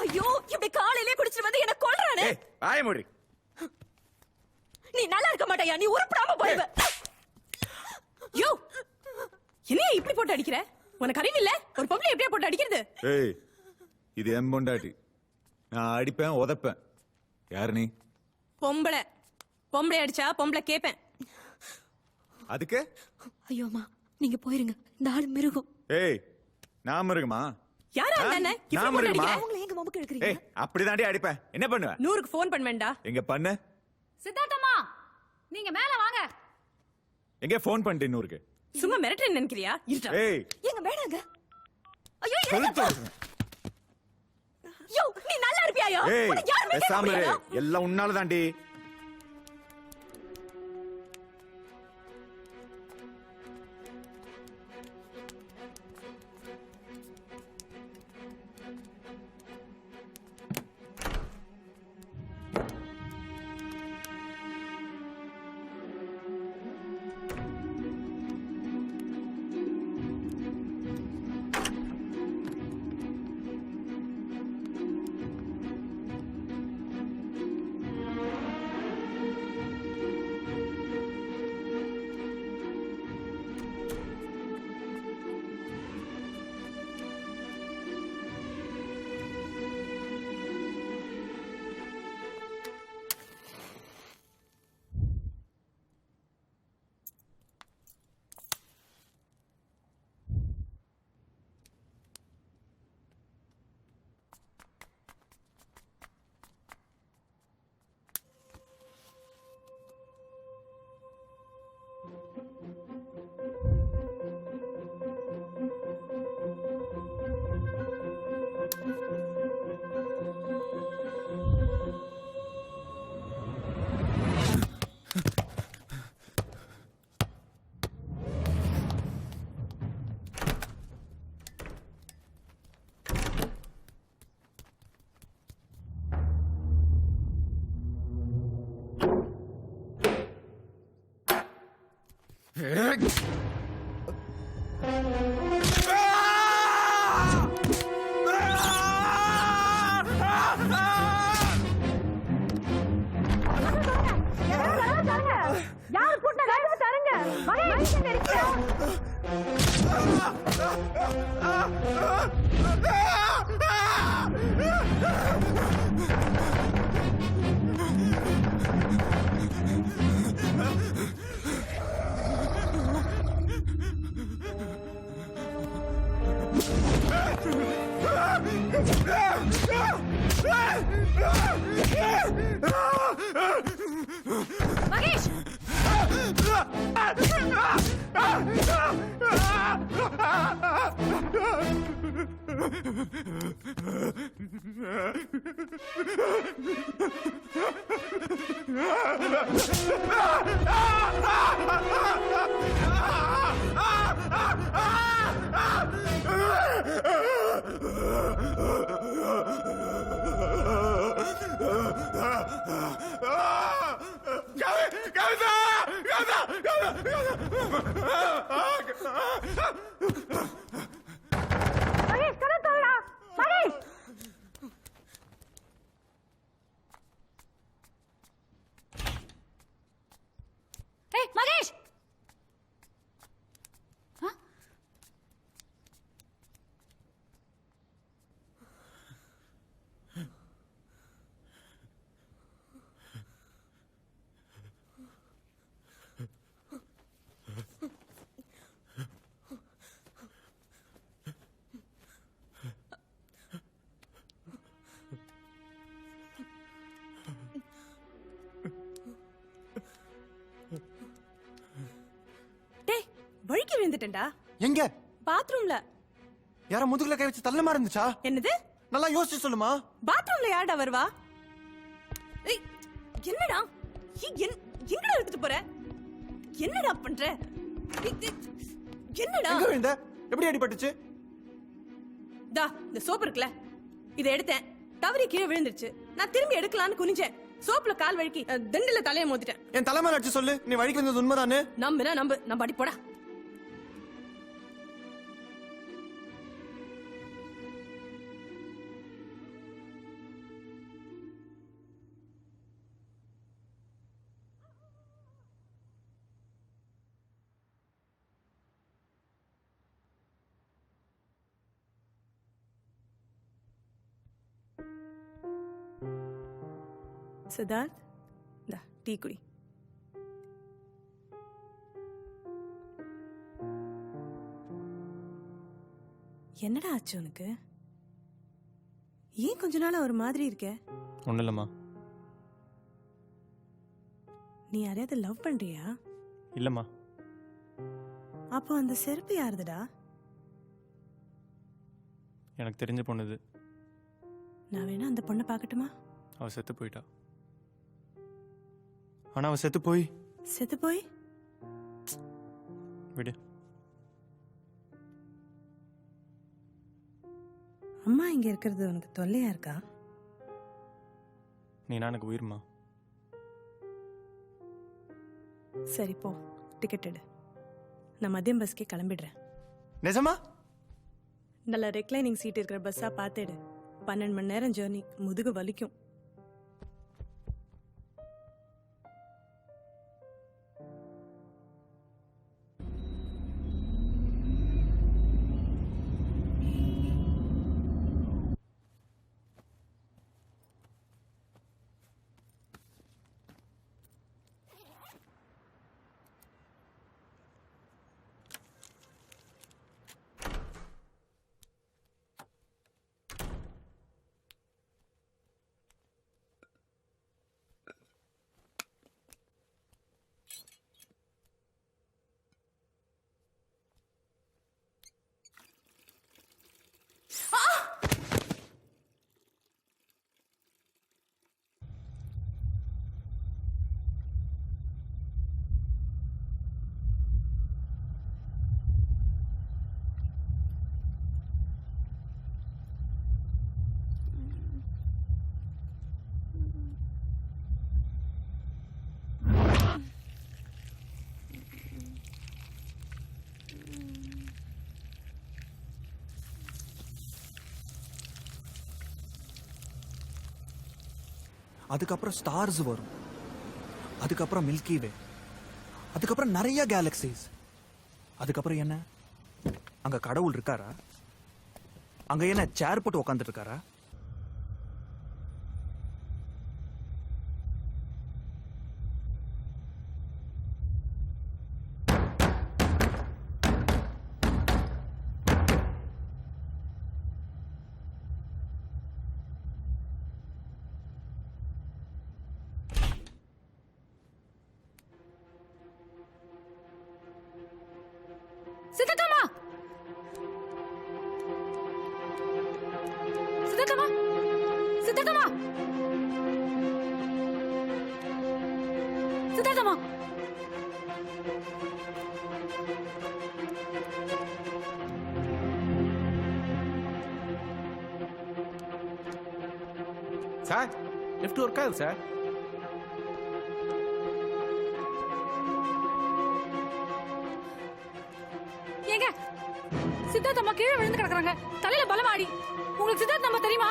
ஐயோ, இப்படி காலையிலே குடிச்சிட்டு வந்து என்ன கொல்றானே. ஏய் வாய மூடி. நீ நல்லா இருக்க மாட்டயா? நீ உருப்படாம போய்வ. யோ, என்னைய இப்படி போட்டு அடிக்கிற? உனக்கு அறிவு இல்ல? ஒரு பொம்பளை எப்படியா போட்டு அடிக்கிறது? ஏய், இது என் பொண்டாட்டி. நான் அடிப்பேன் உதைப்பேன். யாரு நீ? பொம்பளை. பொம்பளை அடிச்சா பொம்பளை கேப்பேன். அதுக்கு? ஐயோமா, நீங்க போயிருங்க. இந்த ஆளு மிருகம். ஏய், நான் மிருகமா? யாரா அண்ணே? நான் மிருகமா? அவங்கள எங்க மொபக்கு எடுக்கறீங்க? ஏய், அப்படிதாண்டி அடிப்பேன். என்ன பண்ணுவ? 100க்கு ஃபோன் பண்ண வேண்டாம். எங்க பண்ணு? சித்தார்த்தம்மா, நீங்க மேல வாங்க. எங்க ஃபோன் பண்ணிட்டு 100க்கு? சும்மா மிரட்டறேன்னு நினைக்கிறியா? இருடா. ஏய், எங்க வேணாங்க. ஐயோ, சொல்லுடா. யோ, நீ நல்லா இருப்பியாயா? ஏய், உன்னை யார் மேல பேசாம இரு. கேக்குறியா? எல்லாம் உன்னால தாண்டி. யார் கூட்ட தருங்க மகேஷ் மகேஷ் மகேஷ் கதை தோடா மகேஷ் ஏய் மகேஷ் வழுக்கி விழுந்துட்டேன்டா. எங்க? பாத்ரூம்ல. யார முதுகுல கை வச்சு தள்ளமா இருந்துச்சா? என்னது? நல்லா யோசிச்சு சொல்லுமா. பாத்ரூம்ல யாரடா வருவா? ஏய் என்னடா? எங்கடா எடுத்துட்டு போற? என்னடா பண்ற? என்னடா? எங்க விழுந்த? எப்படி அடிபட்டுச்சு? இந்த சோப்பு இருக்குல, இதை எடுத்தேன், தவறி கீழே விழுந்துருச்சு. நான் திரும்பி எடுக்கலான்னு குனிஞ்சேன், சோப்புல கால் வழுக்கி தண்டில தலையை மோதிட்டேன். என் தலைமையில அடிச்சு சொல்லு, நீ வழிக்கு வந்தது உண்மைதானே? நம்புனா நம்பு, நம்ம அடி போடா. சித்தார்த், இந்த டீ குடி. என்னடா ஆச்சு உனக்கு? ஏன் கொஞ்ச நாளா ஒரு மாதிரி இருக்க? ஒன்றும் இல்லைம்மா. நீ யாரையாவது லவ் பண்றியா? இல்லைம்மா. அப்போ அந்த செருப்பு யாருதுடா? எனக்கு தெரிஞ்ச பொண்ணுது. நான் வேணா அந்த பொண்ணை பார்க்கட்டுமா? அவ செத்து போயிட்டா. ஆனா அவ செத்து போய் விடு. அம்மா இங்க இருக்கிறது உனக்கு தொல்லையா இருக்கா? நீனா எனக்கு உயிர்மா. சரி போ, டிக்கெட் எடு. நான் மதியம் பஸ்க்கே கிளம்பிடுறேன். நிஜமா? நல்ல ரெக்லைனிங் சீட் இருக்கிற பஸ்ஸா பார்த்துடு. 12 மணி நேரம் ஜேர்னி, முதுகு வலிக்கும். அதுக்கப்புறம் ஸ்டார்ஸ் வரும், அதுக்கப்புறம் மில்கி வே, அதுக்கப்புறம் நிறைய கேலக்சிஸ். அதுக்கப்புறம் என்ன, அங்க கடவுள் இருக்காரா? அங்க என்ன சேர் போட்டு உட்காந்துட்டு இருக்காரா? சித்தக்கம்மா, சித்தக்கம்மா, சித்தக்கம்மா, சித்தக்கம்மா. சார் லிஃப்ட் ஒர்க் ஆகுது சார். ஏங்க, சித்தார்த் அம்மா கீழே விழுந்து கிடக்குறாங்க, தலையில பலமாடி. உங்களுக்கு சித்தார்த் அம்மா தெரியுமா?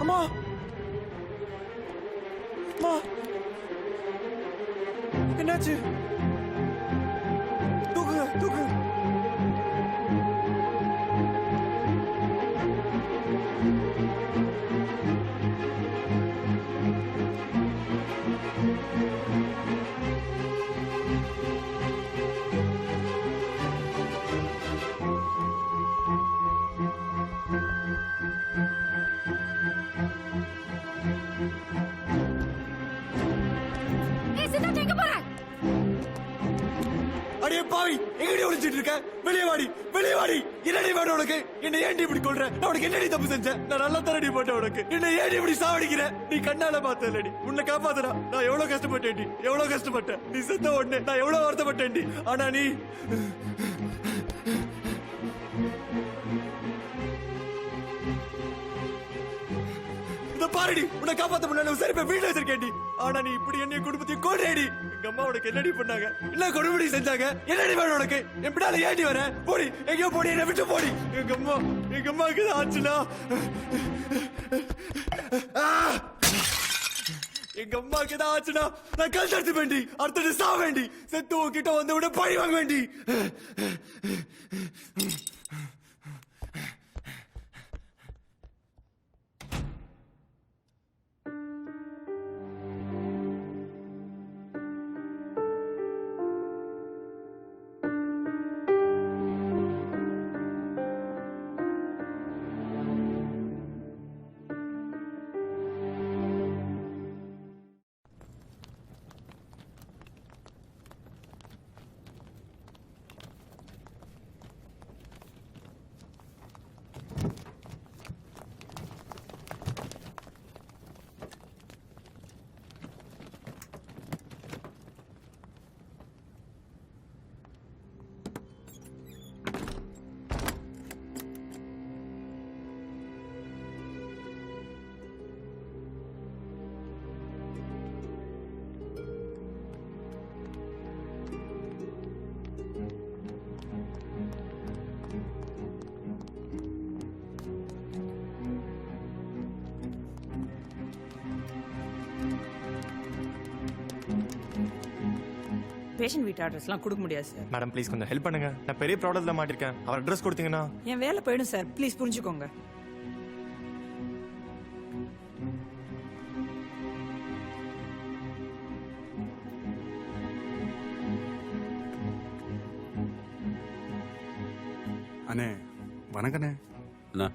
அம்மா அம்மா, என்னாச்சு? தூக்குங்க தூக்குங்க. ஏய் சித்தார்த், எங்க போற? அடியே பாவி, எங்கடி ஒளிச்சிட்டு இருக்க? வெளியே வாடி, வெளியே வாடி. என்னடி வேணும் உனக்கு? என்ன ஏன்டி இப்படி கொல்ற? நான் உனக்கு என்னடி தப்பு செஞ்சேன்? நான் நல்லா தரடி போட்டேன் உனக்கு. என்ன ஏன்டி இப்படி சாவடிக்கிற? நீ கண்ணால பார்த்தலடி. உன்னை காப்பாத்துறா. நான் எவ்வளவு கஷ்டப்பட்டேன்டி, எவ்வளவு கஷ்டப்பட்டேன். நீ செத்த உடனே நான் எவ்வளவு வருத்தப்பட்டேன்டி. ஆனா நீ பாருடி, உன்னை காப்பாத்த முடியல. சரி இப்ப வீட்டுல வச்சிருக்கேன்டி. ஆனா நீ இப்படி என்னைய குடும்பத்தையும் கொள்றேடி. எங்க அம்மா உனக்கு என்னடி பண்ணாங்க? என்ன கொடுபடி செஞ்சாங்க? என்னடி வேணும் உனக்கு? என் பின்னால ஏண்டி வர? போடி, எங்கேயோ போடி, என்னை விட்டு போடி. எங்க அம்மாவுக்கு தான் ஆச்சுனா, எங்க அம்மாவுக்கு தான் ஆச்சுனா நான் கல் தடுத்து வேண்டி, அடுத்தது சா வேண்டி, செத்து உன்கிட்ட வந்து விட பழி வாங்க வேண்டி. பேஷண்ட் வீட்டு அட்ரஸ்லாம் கொடுக்க முடியாது சார். மேடம் ப்ளீஸ் கொஞ்சம் ஹெல்ப் பண்ணுங்க. நான் பெரிய ப்ராப்ளத்தில் மாட்டிருக்கேன். அவர் அட்ரஸ் கொடுத்தீங்கன்னா என் வேலை போயிடும் சார். ப்ளீஸ் புரிஞ்சுக்கோங்க. அண்ணே வணக்கண்ணே. என்ன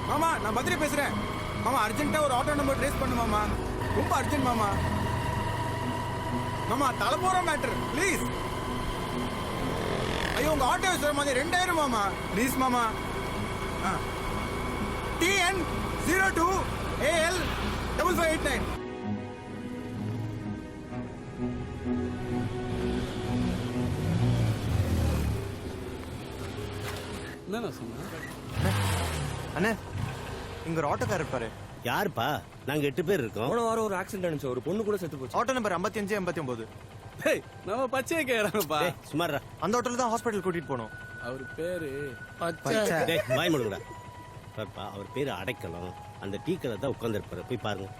மாமா, நான் மதுரை பேசுறேன். மாமா அர்ஜென்ட்டா ஒரு ஆட்டோ நம்பர் ட்ரேஸ் பண்ணு மாமா. ரொம்ப அர்ஜென்ட் மாமா. மாமா தலை போற மேட்டர் ப்ளீஸ். ஐயோ உங்க ஆட்டோ சொல்ற மாதிரி 2000 மாமா ப்ளீஸ் மாமா. TN 02 AL 5589. தானே சொன்னேன். அண்ணே இங்க ஒரு ஆட்டோக்காரர் இருப்பாரு. யாருப்பா? நாங்க 8 பேர் இருக்கோம். போன வாரம் ஒரு ஆக்சிடென்ட் ஆனிச்சு, ஒரு பொண்ணு கூட செத்து போச்சு. Auto number 5589. டேய் நம்ம பச்சையை கேக்குறாங்கப்பா. சுமாரா அந்த ஆட்டோல தான் ஹாஸ்பிடல் கூட்டிட்டு போனோம். அவர் பேரு டேய் வாய் மூடுங்கடா. பாப்பா அவர் பேரு அடைக்கலம். அந்த டீ கடை தான் உட்கார்ந்திருப்பாரு, போய் பாருங்க.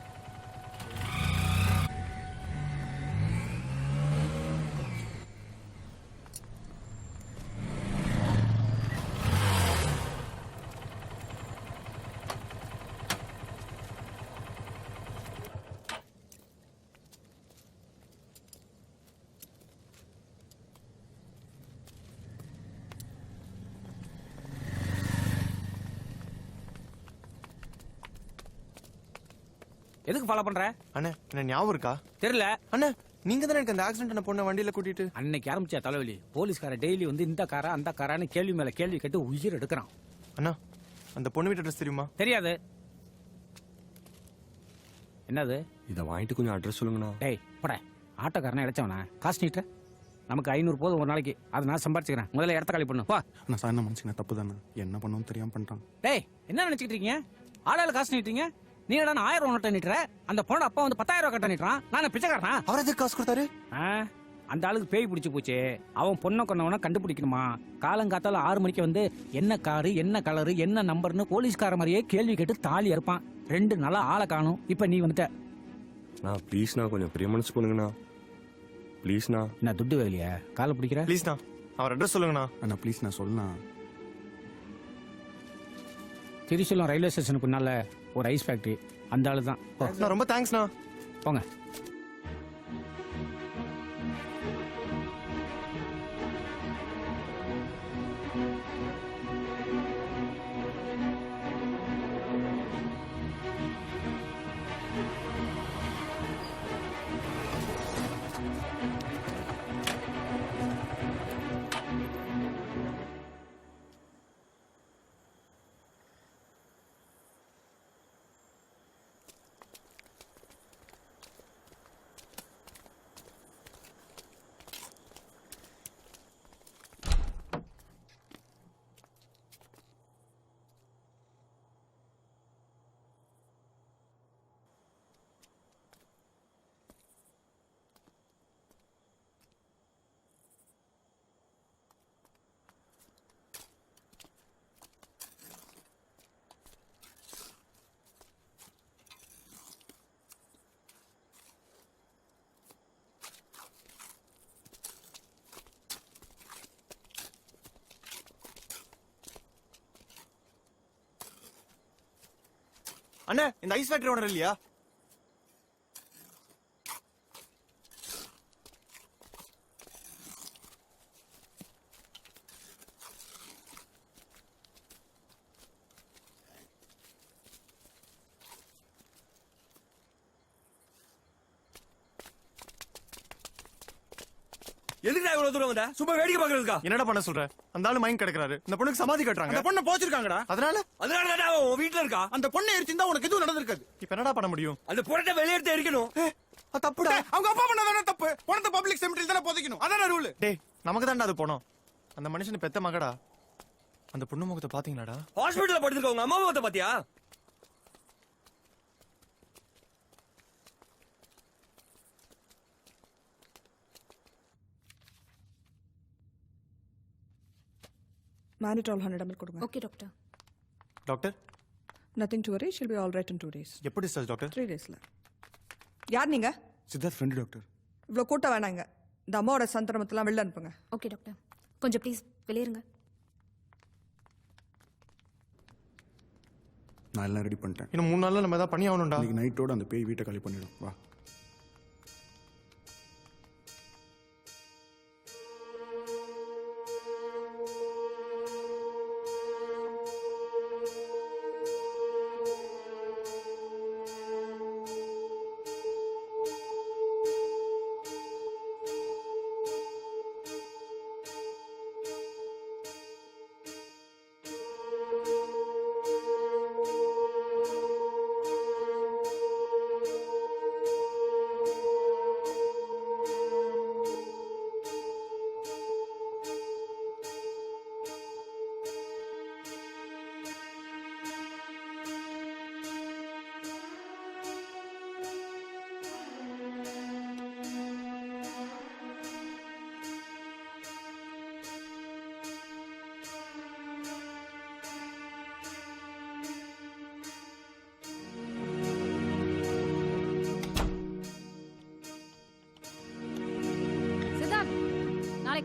எதுக்கு ஃபாலோ பண்ற? அண்ணே என்ன ஞாபகம் இருக்கா? தெரியல. அண்ணே நீங்க தானே எனக்கு அந்த ஆக்சிடென்ட் பொண்ணை வண்டியில கூட்டிட்டு அன்னைக்கு ஆரம்பிச்ச தலைவலி. போலீஸ்கார டெய்லி வந்து இந்த காரா அந்த காரான்னு கேள்வி மேல கேள்வி கேட்டு உயிர் எடுக்கிறான். அண்ணா அந்த பொண்ணு வீட்டு அட்ரஸ் தெரியுமா? தெரியாது. என்னது? இதை வாங்கிட்டு கொஞ்சம் அட்ரஸ் சொல்லுங்கண்ணா. டேய் போட. ஆட்டோக்காரனை இடைச்சவனா? காசு நீட்டுற? நமக்கு 500 போதும் ஒரு நாளைக்கு. அதை நான் சம்பாரிச்சுக்கிறேன். முதல்ல இடத்த காலி பண்ணு. வா. நான் சார் என்ன மனுஷங்க தப்பு தானே, என்ன பண்ணணும் தெரியாம பண்ணிட்டான். டேய் என்ன நினைச்சிட்டு இருக்கீங்க? ஆளால காசு நீட்டுறீங்க. நீ என்ன 1000 நோட்டை நீட்டுற? அந்த பொண்ணு அப்பா வந்து 10,000 கட்ட நீட்டுறான். நான் பிச்சைக்காரனா? அவர் எதுக்கு காசு கொடுத்தாரு? அந்த ஆளுக்கு பேய் பிடிச்சு போச்சு. அவன் பொண்ணை கொண்டவன கண்டுபிடிக்கணுமா? காலங்காத்தால 6 மணிக்கு வந்து என்ன காரு, என்ன கலரு, என்ன நம்பர்னு போலீஸ்கார மாதிரியே கேள்வி கேட்டு தாலி இருப்பான். 2 நாளா ஆளை காணும். இப்ப நீ வந்துட்ட. நான் ப்ளீஸ்ண்ணா கொஞ்சம் பெரிய மனசு பண்ணுங்கண்ணா. ப்ளீஸ்ண்ணா. என்ன துட்டு வேலையா? காலை பிடிக்கிற? ப்ளீஸ்ண்ணா அவர் அட்ரஸ் சொல்லுங்கண்ணா. அண்ணா ப்ளீஸ் நான் சொல்லலாம். திருச்செல்லம் ரயில்வே ஸ்டேஷனுக்கு முன்னால ஒரு ஐஸ் ஃபேக்டரி. அந்த ஆளு தான். ரொம்ப தேங்க்ஸ்ண்ணா. போங்க. அண்ணே இந்த ஐஸ் ஃபேக்டரி ஓனர் இல்லையா? எதுக்குடா இவ்வளவு தூரம் வந்த? சும்மா வேடிக்கை பாக்குறதுக்கா? என்னடா பண்ண சொல்ற? அந்த ஆளு மைண்ட் கிடக்குறாரு. இந்த பொண்ணுக்கு சமாதி கட்டுறாங்க. அந்த பொண்ணை போச்சிருக்காங்கடா. அதனால அதனால உன் வீட்டுல இருக்கா? அந்த பொண்ணை எரிச்சிருந்தா உனக்கு எதுவும் நடந்திருக்காது. இப்ப என்னடா பண்ண முடியும்? அந்த பொண்ணை வெளியெடுத்து எரிக்கணும். தப்புடா. அவங்க அப்பா பண்ணதானே தப்பு. பொண்ணை பப்ளிக் செமிட்டரியில தானே புதைக்கணும். அதானே ரூல். டேய் நமக்கு தான்டா அது போனோம். அந்த மனுஷன் பெத்த மகடா. அந்த பொண்ணு முகத்தை பாத்தீங்களாடா? ஹாஸ்பிடல்ல படுத்துருக்க உங்க அம்மா முகத்தை பாத்தியா? Mannitol 100 ml கொடுங்க. Okay doctor. Doctor Nothing to worry, she'll be all right in 2 days. எப்படி சார் டாக்டர்? 3 daysல. யார் நீங்க? Siddharth friend doctor. இவ்வளோ கூட்டம் வேணாங்க. இந்த அம்மாவோட சந்திரமத்தெல்லாம் வெளில அனுப்புங்க. Okay doctor. கொஞ்சம் ப்ளீஸ் வெளியேறுங்க. நான் எல்லாம் ரெடி பண்ணிட்டேன். இன்னும் 3 நாள்ல நம்ம ஏதாவது பண்ணி ஆகணும்டா. இன்னைக்கு நைட்டோட அந்த பேய் வீட்டை காலி பண்ணிடும். வா.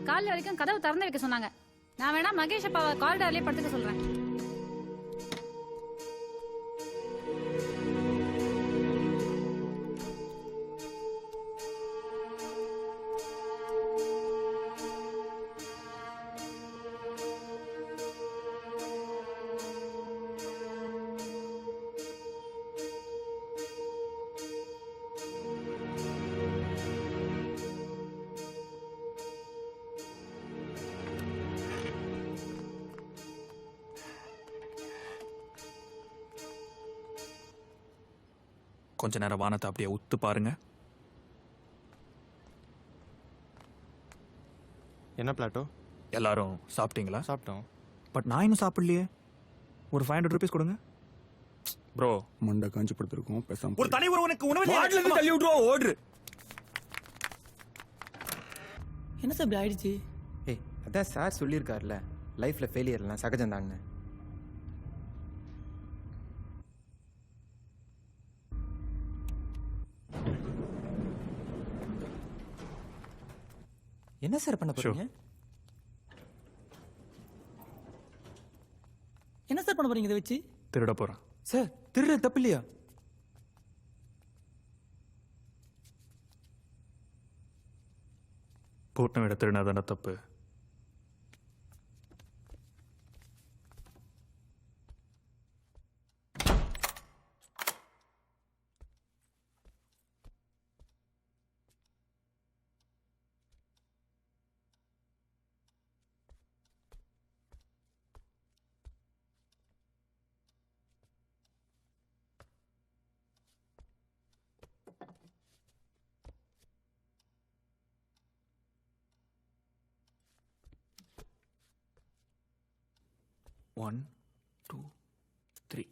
நாளைக்கு காலைல வரைக்கும் கதவு திறந்து வைக்க சொன்னாங்க. நான் வேணா மகேஷ் அப்பாவை காரிடார்லயே படுத்துக்க சொல்றேன். கொஞ்ச நேரம் வானத்தை அப்படியே உத்து பாருங்க. என்ன பிளாட்டோ? எல்லாரும் சாப்பிட்டீங்களா? சாப்பிட்டோம். பட் நான் இன்னும் சாப்பிடலையே. ஒரு 500 rupees கொடுங்க ப்ரோ. மண்டை காஞ்சி படுத்திருக்கோம், பேசாம ஒரு தனி ஒருவனுக்கு உணவு வாட்ல இருந்து தள்ளி விட்டுருவா, ஓடுற. என்ன சார் இப்படி ஆயிடுச்சு? ஏய், அதான் சார் சொல்லியிருக்காருல, லைஃப்ல ஃபெயிலியர்லாம் சகஜம் தாங்க. என்ன சார் பண்ண போறீங்க? என்ன சார் பண்ண போறீங்க இதை வச்சு? திருட போறேன் சார். திருட தப்பு இல்லையா? பூட்டின விட திருடினா தானே தப்பு. One, 2, 3.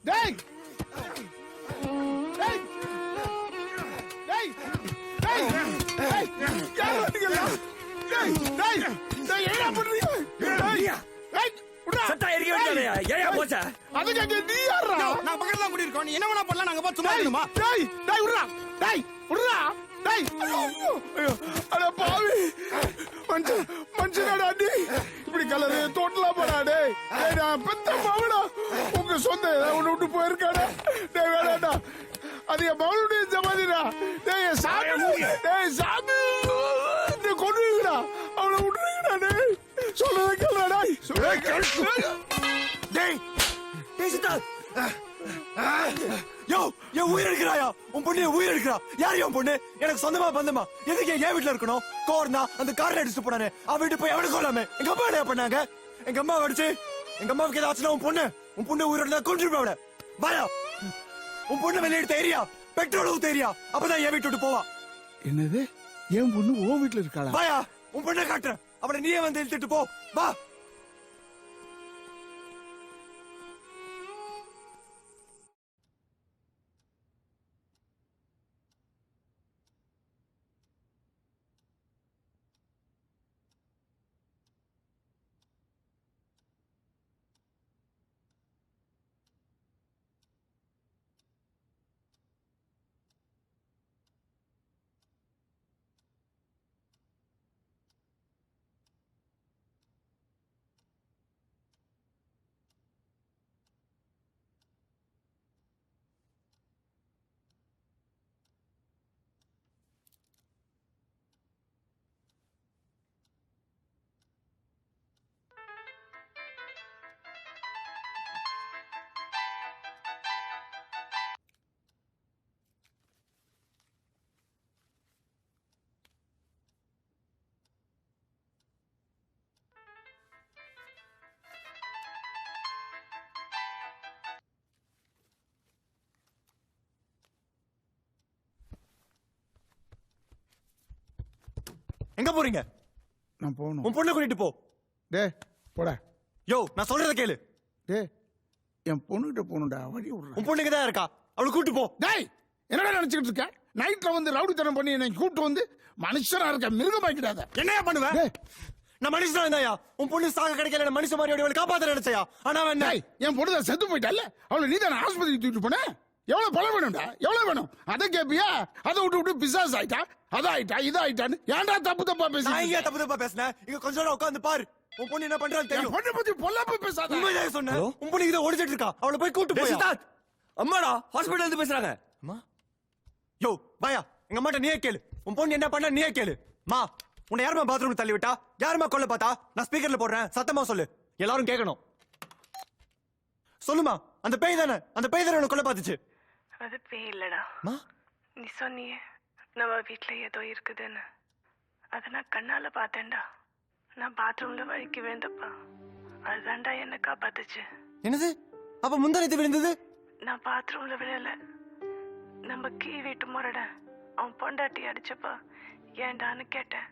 டேய் டேய் டேய் டேய் டேய் யார் வந்தீங்களா டேய் டேய் டேய் என்ன பண்றீங்க டேய் டேய் உடா சட்டா எரிக்க வேண்டியதா ஏயா போச்சா அதுக்கு அங்க நீ யாரா நான் பக்கத்துல குடி இருக்கோம் நீ என்ன வேணா பண்ணலாம் நாங்க போய் சும்மா இருக்கணுமா டேய் டேய் உடா டேய் உடா டேய் ஐயோ அட பாவி மனுஷனடா நீ இப்படி கலரு தோட்டலாம் போடா டேய் டேய் நான் பெத்த மாவடா உங்க சொந்த உன்னை விட்டு போயிருக்காடா டேய் வேணாடா அது என் மகளுடைய ஜமாதிடா டேய் சாமி டேய் சாமி நீ கொண்டுடா அவளை விட்டுறீங்கடா டேய் சொல்லுறத கேளுடா டேய் டேய் சித்தா யோ என் உயிர் எடுக்கிறாயா உன் பொண்ணு உயிர் எடுக்கிறா யார் என் பொண்ணு எனக்கு சொந்தமா பந்தமா எதுக்கு என் வீட்டுல இருக்கணும் கோர்னா அந்த கார்ல அடிச்சு போனானே அவ வீட்டு போய் எவனுக்கு கொள்ளாம எங்க அம்மா என்ன பண்ணாங்க எங்க அம்மா அடிச்சு எங்க அம்மாவுக்கு ஏதாச்சும் உன் பொண்ணு உயிரோட கொண்டு அவள வாயா உன் பொண்ணு வெளியே எடுத்த ஏரியா பெட்ரோல் ஊத்த ஏரியா அப்பதான் என் வீட்டு விட்டு போவா என்னது என் பொண்ணு ஓ வீட்டுல இருக்காளா வாயா உன் பொண்ணை காட்டுறேன் அவனை நீயே வந்து இழுத்துட்டு போ வா எங்க போறீங்க நான் போகணும் உன் பொண்ணை கூட்டிட்டு போ டேய் போடா யோ நான் சொல்றத கேளு டேய் என் பொண்ணுகிட்ட போகணும்டா வழி விடுறேன் உன் பொண்ணுக்கு தான் இருக்கா அவளை கூட்டு போ டேய் என்னடா நினைச்சுக்கிட்டு இருக்க நைட்ல வந்து ரவுடித்தனம் பண்ணி என்னை கூட்டு வந்து மனுஷனா இருக்க மிருகமாக்கிடாத என்னையா பண்ணுவேன் நான் மனுஷனா இருந்தாயா உன் பொண்ணு சாக கிடைக்கல மனுஷ மாதிரி அவளை காப்பாத்த நினைச்சயா ஆனா அவன் டேய் என் பொண்ணு தான் செத்து போயிட்டால அவளை நீ தானே ஆஸ்பத்திரிக்கு தூக்கிட்டு போன எவ்வளவு பணம் வேணும்டா? எவ்வளவு வேணும்? அதை கேப்பியா? அதை விட்டு விட்டு பிசாஸ் ஆயிட்டா, அதாயிட்டா, இதாயிட்டான்னு ஏன்டா தப்பு தப்பா நான் பேசுறீங்க? ஏன் தப்பு தப்பா பேசுனேன்? இங்க கொஞ்ச நேரம் உட்கார்ந்து பாரு. உன் பொண்ணு என்ன பண்றான்னு என் தெரியும். பொண்ணை பத்தி பொல்லாப்ப பேசாத. உண்மையிலே சொன்னேன். உன் பொண்ணு இதை ஒடிச்சிட்டு இருக்கா. அவளை போய் கூட்டு போய். அம்மாடா ஹாஸ்பிடல்ல இருந்து பேசுறாங்க. அம்மா யோ பாயா, எங்க அம்மாட்ட நீயே கேளு. உன் பொண்ணு என்ன பண்ணா நீயே கேளு. மா, உன்னை யாருமா பாத்ரூம் தள்ளி விட்டா? யாருமா கொல்ல பார்த்தா? நான் ஸ்பீக்கர்ல போடுறேன், சத்தமா சொல்லு, எல்லாரும் கேட்கணும். சொல்லுமா, அந்த பேய் தானே, அந்த பேய் தானே கொல்ல பார்த்துச்சு. அது பேய் இல்லடா. நீ சொன்னியே நம்ம வீட்டுல ஏதோ இருக்குதுன்னு, அதை நான் கண்ணால பார்த்தேன்டா. நான் பாத்ரூம்ல வழுக்கி விழுந்தப்பா, அதுதான்டா என்ன காப்பாத்துச்சு. என்னது? அப்ப முந்தானத்து விழுந்தது? நான் பாத்ரூம்ல விழல. நம்ம கீழ் வீட்டு முரட அவன் பொண்டாட்டி அடிச்சப்பா ஏன்டான்னு கேட்டேன்.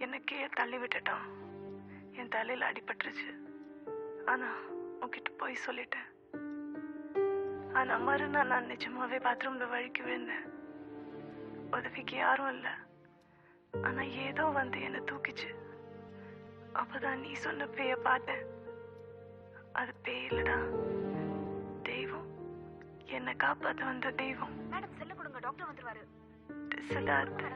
என்ன கீழே தள்ளி விட்டுட்டான். என் தலையில அடிபட்டுருச்சு. ஆனா உன்கிட்ட போய் சொல்லிட்டேன். ஆனா மறுநாள் நான் நிஜமாவே பாத்ரூம்ல வழுக்கி விழுந்தேன். உதவிக்கு யாரும் இல்ல. ஆனா ஏதோ வந்து என்ன தூக்கிச்சு. அப்பதான் நீ சொன்ன பேய பார்த்தேன். அது பேய் இல்லடா, தெய்வம். என்ன காப்பாத்த வந்த தெய்வம். மேடம் செல்ல கொடுங்க, டாக்டர் வந்துருவாரு. சித்தார்த்.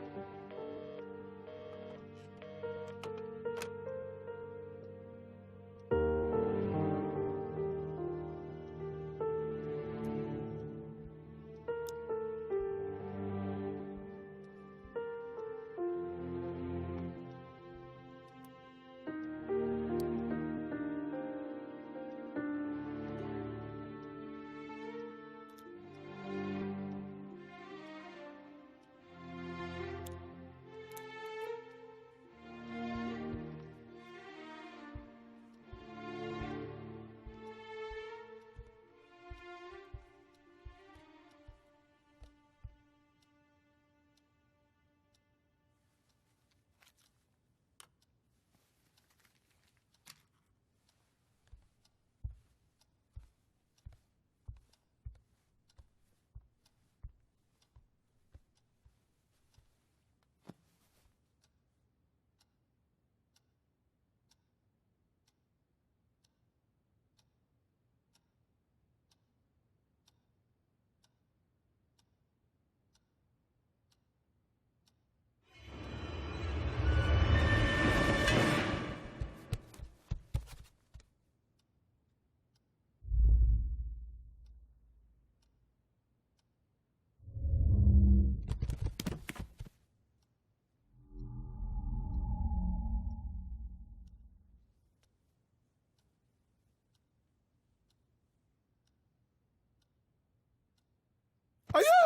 ஐயோ,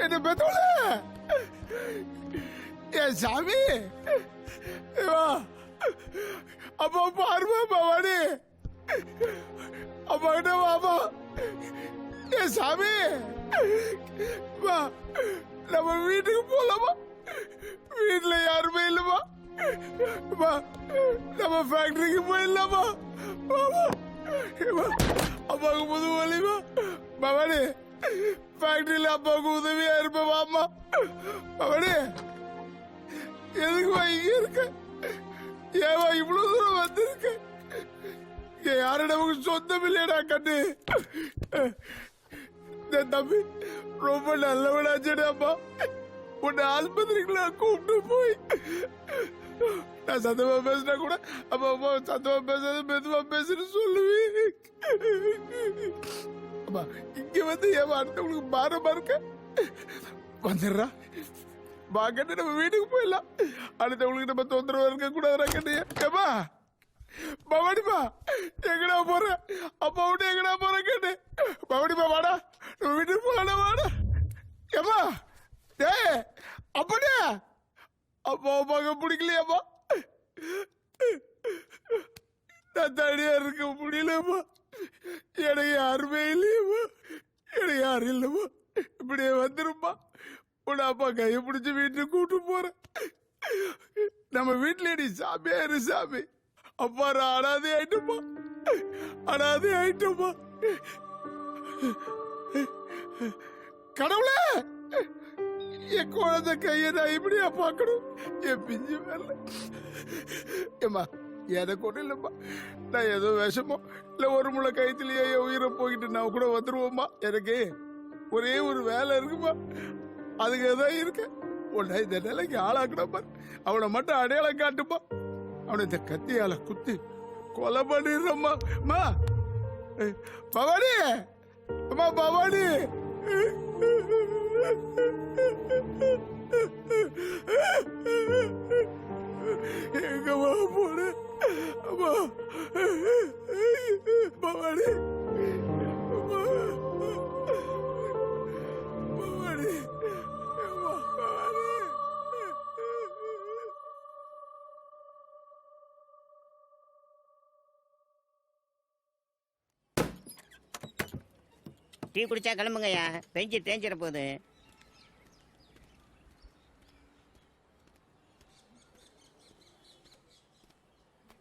என்ன பெத்தோல என் சாமி. அப்பா பாருமா பவானி, அப்பா கிட்ட வாமா. என் சாமி, வா நம்ம வீட்டுக்கு போலாமா? வீட்டுல யாருமே இல்லமா. வா நம்ம ஃபேக்டரிக்கு போயிடலாமா? அப்பாவுக்கு புது வழிமா. பவானி, ஃபேக்டரியில அப்பாவுக்கு உதவியா இருப்பவாமா. பவானி, எதுக்குமா இங்க இருக்க? ஏவா இவ்வளவு தூரம் வந்திருக்க? யாரும் நமக்கு சொந்தம் இல்லையடா கண்ணு. தம்பி ரொம்ப நல்லவனாச்சேடாப்பா. உன்னை ஆஸ்பத்திரிக்குள்ள கூப்பிட்டு போய் நான் சத்தமா பேசினா கூட அப்பா அம்மா சத்தமா பேசாத மெதுவா பேசுன்னு சொல்லுவேன். அப்பா இங்க வந்து ஏன் அடுத்தவங்களுக்கு பாரமா இருக்க? வந்துடுறா கண்ணு, நம்ம வீட்டுக்கு போயிடலாம். அடுத்தவங்களுக்கு நம்ம தொந்தரவா இருக்க கூடாதுடா கண்ணு. ஏமா பவானிப்பா, எங்கடா போற? அப்பா விட்டு எங்கடா போற கண்ணு? பவானிப்பா வாடா, நம்ம வீட்டுக்கு போகலாம் வாடா. ஏமா டே அப்படியா? அப்பா அம்மாக்கு பிடிக்கலையாப்பா? நான் தனியா இருக்க முடியலப்பா. எனக்கு யாருமே இல்லையப்பா. எனக்கு யாரும் இல்லப்பா. இப்படியே வந்துருப்பா. உன் அப்பா கையை பிடிச்சி வீட்டுக்கு கூட்டு போறேன். நம்ம வீட்டுல நீ சாமியா இரு சாமி. அப்பா நான் அனாதை ஆயிட்டோமா, அனாதை ஆயிட்டோமா. கடவுளே, என் குழந்தை கையை நான் இப்படியா பார்க்கணும்? என் பிஞ்சு மேல. ஏமா எனக்கு ஒன்றும் இல்லைம்மா. நான் ஏதோ விஷமோ இல்லை ஒரு முளை கயிற்றுலயே என் உயிரை போய்கிட்டு நான் கூட வந்துருவோம்மா. எனக்கு ஒரே ஒரு வேலை இருக்குமா, அதுக்கு தான் இருக்கேன். உன்னை இந்த நிலைக்கு ஆளாக்கணும்ப்பா. அவனை மட்டும் அடையாளம் காட்டுப்பா. அவனை இந்த கத்தியால குத்தி கொலை பண்ணிடுறம்மா. அம்மா பவானி, அம்மா பவானி. எங்கம்மா போன அம்மா பவானி, அம்மா பவானி, அம்மா பவானி. டீ குடிச்சா கிளம்புங்கய்யா, பெஞ்சு தேஞ்சிட போகுது.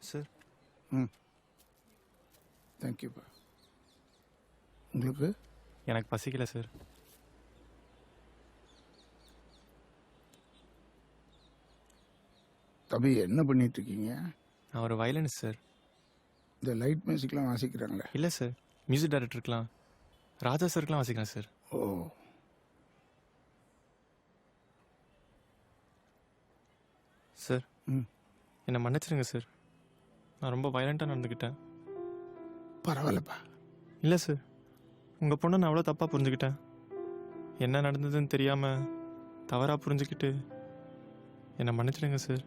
சார். தேங்க்யூப்பா. உங்களுக்கு? எனக்கு பசிக்கல சார். தம்பி என்ன பண்ணிட்டு இருக்கீங்க? நான் ஒரு வயலனிஸ்ட் சார். இந்த லைட் மியூசிக்லாம் வாசிக்கிறாங்களே? இல்லை சார், மியூசிக் டைரக்டருக்கெலாம் ராஜா சாருக்கெலாம் வாசிக்கிறேன் சார். ஓ, சார் என்னை மன்னிச்சிருங்க சார். நான் ரொம்ப வயலண்ட்டாக நடந்துக்கிட்டேன். பரவாயில்லப்பா. இல்லை சார், உங்கள் பொண்ணை நான் அவ்வளோ தப்பாக புரிஞ்சுக்கிட்டேன். என்ன நடந்ததுன்னு தெரியாமல் தவறாக புரிஞ்சுக்கிட்டு என்னை மன்னிச்சிடுங்க சார்.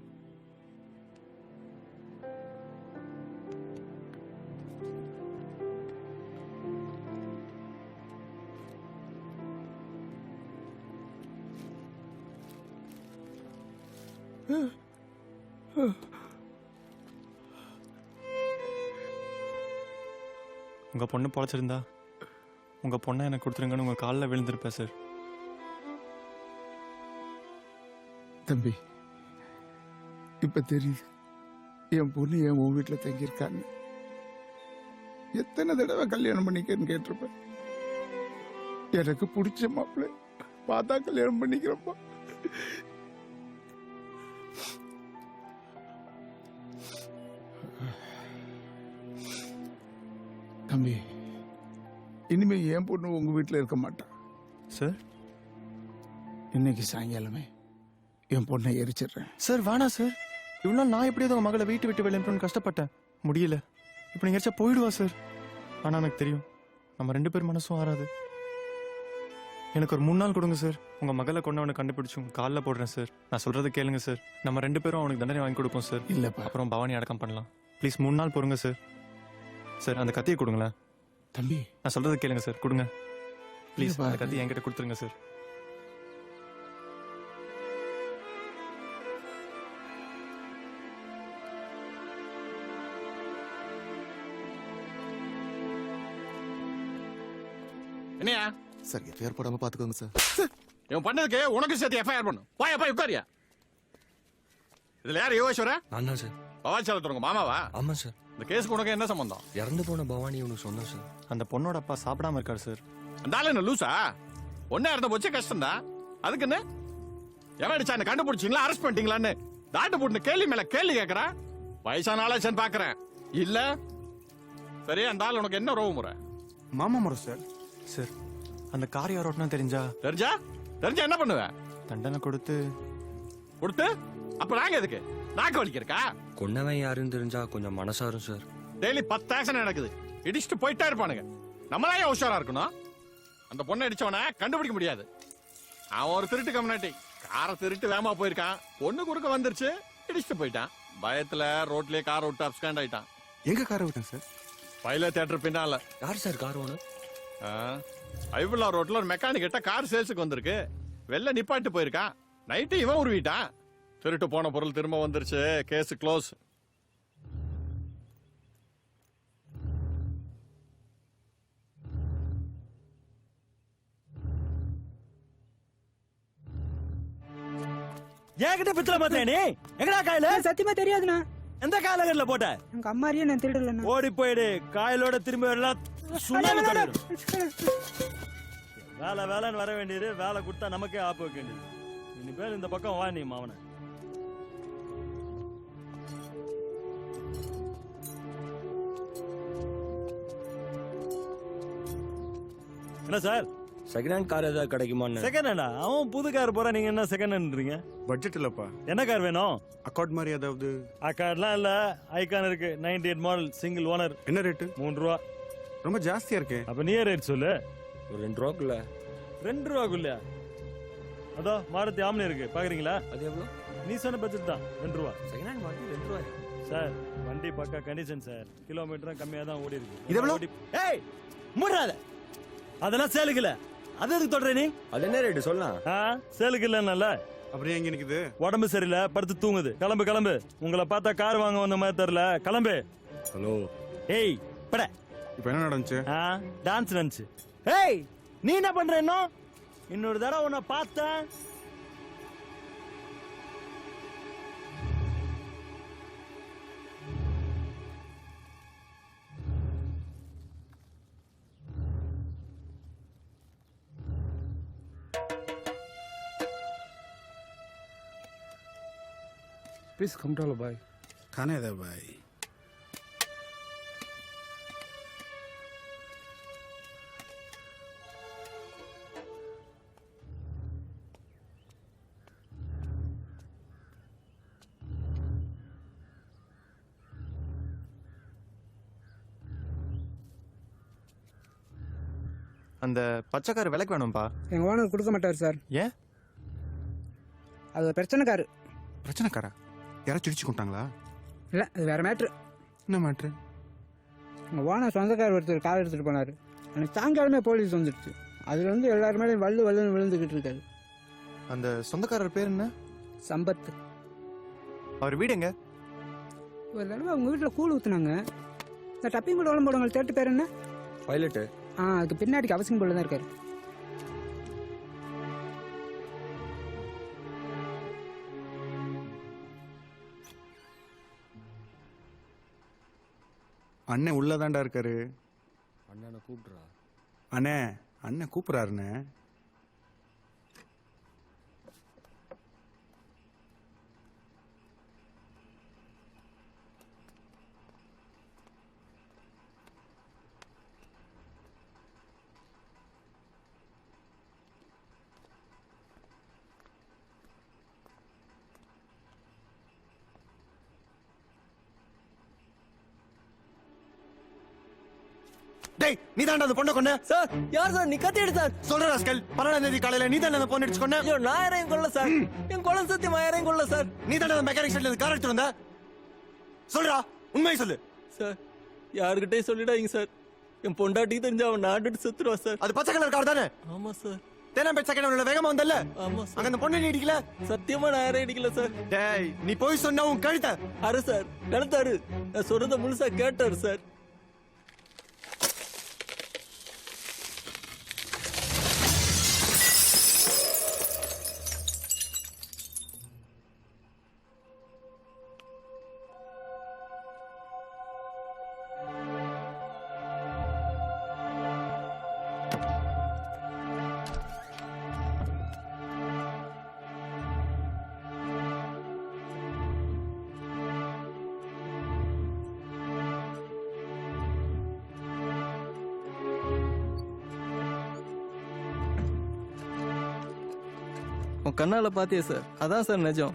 உங்கள் பொண்ணு பொழைச்சிருந்தா உங்கள் பொண்ணை எனக்கு கொடுத்துருங்கன்னு உங்கள் காலில் விழுந்திருப்பேன் சார். தம்பி, இப்ப தெரியுது என் பொண்ணு என் உன் வீட்டில் தங்கியிருக்கான்னு. எத்தனை தடவை கல்யாணம் பண்ணிக்கன்னு கேட்டிருப்பேன். எனக்கு பிடிச்ச மாப்பிள்ளை பார்த்தா கல்யாணம் பண்ணிக்கிறப்பா. தம்பி, இனிமே என் பொண்ணு உங்க வீட்டில் இருக்க மாட்டான் சார். இன்னைக்கு சாயங்காலமே என் பொண்ணை எரிச்சிடுறேன் சார். வேணாம் சார், இவ்வளோ நான் எப்படியாவது உங்கள் மகளை வீட்டு விட்டு வெளியே கஷ்டப்பட்டேன், முடியல. இப்போ நீங்கள் எரிச்சா போயிடுவா சார். ஆனால் எனக்கு தெரியும் நம்ம 2 பேர் மனசும் ஆறாது. எனக்கு ஒரு 3 நாள் கொடுங்க சார். உங்கள் மகளை கொண்டவனை கண்டுபிடிச்சு உங்கள் காலில் போடுறேன் சார். நான் சொல்கிறத கேளுங்க சார். நம்ம 2 பேரும் அவனுக்கு தண்டனை வாங்கி கொடுப்போம் சார். இல்லைப்பா. அப்புறம் பவானி அடக்கம் பண்ணலாம். ப்ளீஸ் 3 நாள் பொறுங்க சார். சார் அந்த கத்தியை கொடுங்களேன். தம்பி, நான் சொல்கிறத கேளுங்க சார், கொடுங்க ப்ளீஸ். இல்லப்பா, அந்த கத்தி என்கிட்ட கொடுத்துருங்க சார். என்னையா சார் எஃப்ஐஆர் போடாம பாத்துக்கோங்க சார். இவன் பண்ணதுக்கு உனக்கு சேர்த்து எஃப்ஐஆர் பண்ணும். போய் உட்காரியா. இதுல யார் யோகேஸ்வரா? நான் தான் சார். பவாச்சலத்து உங்க மாமாவா? ஆமா சார். இந்த கேஸுக்கு உனக்கு என்ன சம்பந்தம்? இறந்து போன பவானி உனக்கு சொன்னேன் சார். அந்த பொண்ணோட அப்பா சாப்பிடாம இருக்காரு சார். அந்த ஆளு என்ன லூசா? ஒன்னா இருந்த போச்சு கஷ்டம் தான். அதுக்கு என்ன எவன் அடிச்சா என்ன கண்டுபிடிச்சிங்களா, அரெஸ்ட் பண்ணிட்டீங்களான்னு தாட்டு போட்டு கேள்வி மேல கேள்வி கேட்கறா. வயசான ஆளாச்சான்னு பாக்குறேன். இல்ல சரி, அந்த ஆள் உனக்கு என்ன உறவு முறை? மாமா முறை சார். சார் அந்த கார் யார் ஓட்டினா தெரிஞ்சா என்ன பண்ணுவேன்? தண்டனை கொடுத்து அப்ப நாங்க எதுக்கு நாக்கு வலிக்கிறக்கா? கொன்னவன் யாருன்னு தெரிஞ்சா கொஞ்சம் மனசாரும் சார். டெய்லி 10 ஆக்சிடென்ட் நடக்குது, இடிச்சுட்டு போயிட்டே இருப்பானுங்க. நம்மளாம் ஏன் உஷாரா இருக்கணும்? அந்த பொண்ணை அடிச்சவன கண்டுபிடிக்க முடியாது. அவன் ஒரு திருட்டு கம்யூனிட்டி, காரை திருட்டு வேகமா போயிருக்கான். பொண்ணு குறுக்க வந்துருச்சு, இடிச்சுட்டு போயிட்டான். பயத்துல ரோட்லயே காரை விட்டு அப்ஸ்காண்ட் ஆயிட்டான். எங்க காரை விட்டேன் சார்? பைல தியேட்டர் பின்னால. யார் சார் கார் ஓனர்? ஐபுல்லா ரோட்ல ஒரு மெக்கானிக் கிட்ட கார் சேல்ஸுக்கு வந்திருக்கு. வெளில நிப்பாட்டு போயிருக்கான். நைட்டு இவன் உருவிட்டான். திருட்டு போன பொருள் திரும்ப வந்துருச்சு. Case close. ஏகிட்ட பித்தல பாத்தேனே எங்கடா காயில? சத்தியமா தெரியாதுண்ணா. எந்த காலகட்டத்துல போட்ட? உங்க அம்மாரியே நான் திருடலண்ணா. ஓடி போயிடு, காயிலோட திரும்ப வரலாம். சுண்ணாம்பு தடவிடும். வேலை வேலைன்னு வர வேண்டியது, வேலை கொடுத்தா நமக்கே ஆப்பு வைக்க வேண்டியது. இனிமேல் இந்த பக்கம் வா நீ மாவன. என்ன சார் செகண்ட் ஹேண்ட் கார் ஏதாவது கிடைக்குமான்னு செகண்ட் ஹேண்டா? அவன் புது கார் போறான், நீங்க என்ன செகண்ட் ஹேண்ட்றீங்க? பட்ஜெட் இல்லப்பா. என்ன கார் வேணும்? அக்கார்ட் மாதிரி ஏதாவது. அக்கார்ட்லாம் இல்ல, ஐகான் இருக்கு, 98 மாடல், சிங்கிள் ஓனர். என்ன ரேட்டு? 3 ரூபா. ரொம்ப ஜாஸ்தியா இருக்கே. அப்ப நீயே ரேட் சொல்லு. ஒரு 2 ரூபாக்குள்ள. 2 ரூபாக்குள்ள? அதோ மாருதி ஆம்னி இருக்கு, பாக்குறீங்களா? அது எவ்வளவு? நீ சொன்ன பட்ஜெட் தான், 2 ரூபா. செகண்ட் ஹேண்ட் மாடல் 2 ரூபாய் சார் வண்டி பக்கா கண்டிஷன் சார், கிலோமீட்டரும் கம்மியா தான் ஓடி இருக்கு. இது எவ்வளவு? ஏய் மூடாத, அதெல்லாம் சேலுக்கு இல்ல. அது எதுக்கு தொடர நீ? அது என்ன ரேட்டு சொல்லலாம்? சேலுக்கு இல்ல. அப்படியே எங்க நிக்குது? உடம்பு சரியில்லை, படுத்து தூங்குது. கிளம்பு கிளம்பு, உங்களை பார்த்தா கார் வாங்க வந்த மாதிரி தெரியல. கிளம்பு. ஹலோ. ஏய் பட. இப்போ என்ன நடந்துச்சு? டான்ஸ் நடந்துச்சு. ஏய் நீ என்ன பண்ற? இன்னொரு தடவை உன்னை பார்த்தேன். Please come to भाई. खाने दे भाई. அந்த பச்சைக்கார விலைக்கு வேணும்பா. எங்க ஓனர் கொடுக்க மாட்டார் சார். ஏன்? அது பிரச்சனைக்காரு. பிரச்சனைக்காரா? யாராச்சும் இடிச்சு கொண்டாங்களா? இல்ல, அது வேற மேட்ரு. என்ன மேட்ரு? எங்க ஓனர் சொந்தக்கார் ஒருத்தர் கார் எடுத்துட்டு போனாரு. எனக்கு சாயங்காலமே போலீஸ் வந்துடுச்சு. அதுல வந்து எல்லாரும் மேலே வல்லுன்னு விழுந்துகிட்டு இருக்காரு. அந்த சொந்தக்காரர் பேர் என்ன? சம்பத். அவர் வீடு எங்க? ஒரு தடவை அவங்க வீட்டில் கூழ் ஊத்துனாங்க. இந்த டப்பிங் கூட உடம்பு போடுவாங்க, தேட்டு பேர் என்ன? பைலட்டு. அதுக்கு பின்னாடிக்கு அவசியம் போல தான் இருக்காரு. அண்ணன் உள்ளதாண்டா இருக்காரு. அண்ணனை கூப்பிடுறா. அண்ணே, அண்ணன் கூப்பிடுறாருண்ணே. டேய், நீ தாண்டா அந்த பொண்ணை கொன்ன? சார் யார் சார்? நீ கத்தி எடு சார். சொல்ற ராஸ்கல், 12ஆம் தேதி காலையில நீ தாண்டா அந்த பொண்ணை அடிச்சு கொன்ன? ஐயோ நான் யாரையும் கொல்ல சார். என் குழந்தை சத்தியமா யாரையும் கொல்ல சார். நீ தாண்டா அந்த மெக்கானிக் ஷெட்ல கார் எடுத்து வந்த? சொல்றா, உண்மையை சொல்லு. சார் யாருக்கிட்டே சொல்லிடாதீங்க சார். என் பொண்டாட்டிக்கு தெரிஞ்சு அவன் நாட்டுட்டு செத்துருவா சார். அது பச்சை கலர் கார் தானே? ஆமா சார். தேனாம்பேட் செகண்ட் ஹேண்ட்ல வேகமா வந்தல்ல? ஆமா அங்க சார். அந்த பொண்ணை நீ இடிக்கல? சத்தியமா நான் யாரையும் அடிக்கல சார். டேய், நீ போய் சொன்னா உன் கழுத்த அரு சார் கழுத்தாரு. நான் சொல்றத முழுசா கேட்டாரு சார். உன் கண்ணால பாத்தியா சார்? அதான் சார் நிஜம்.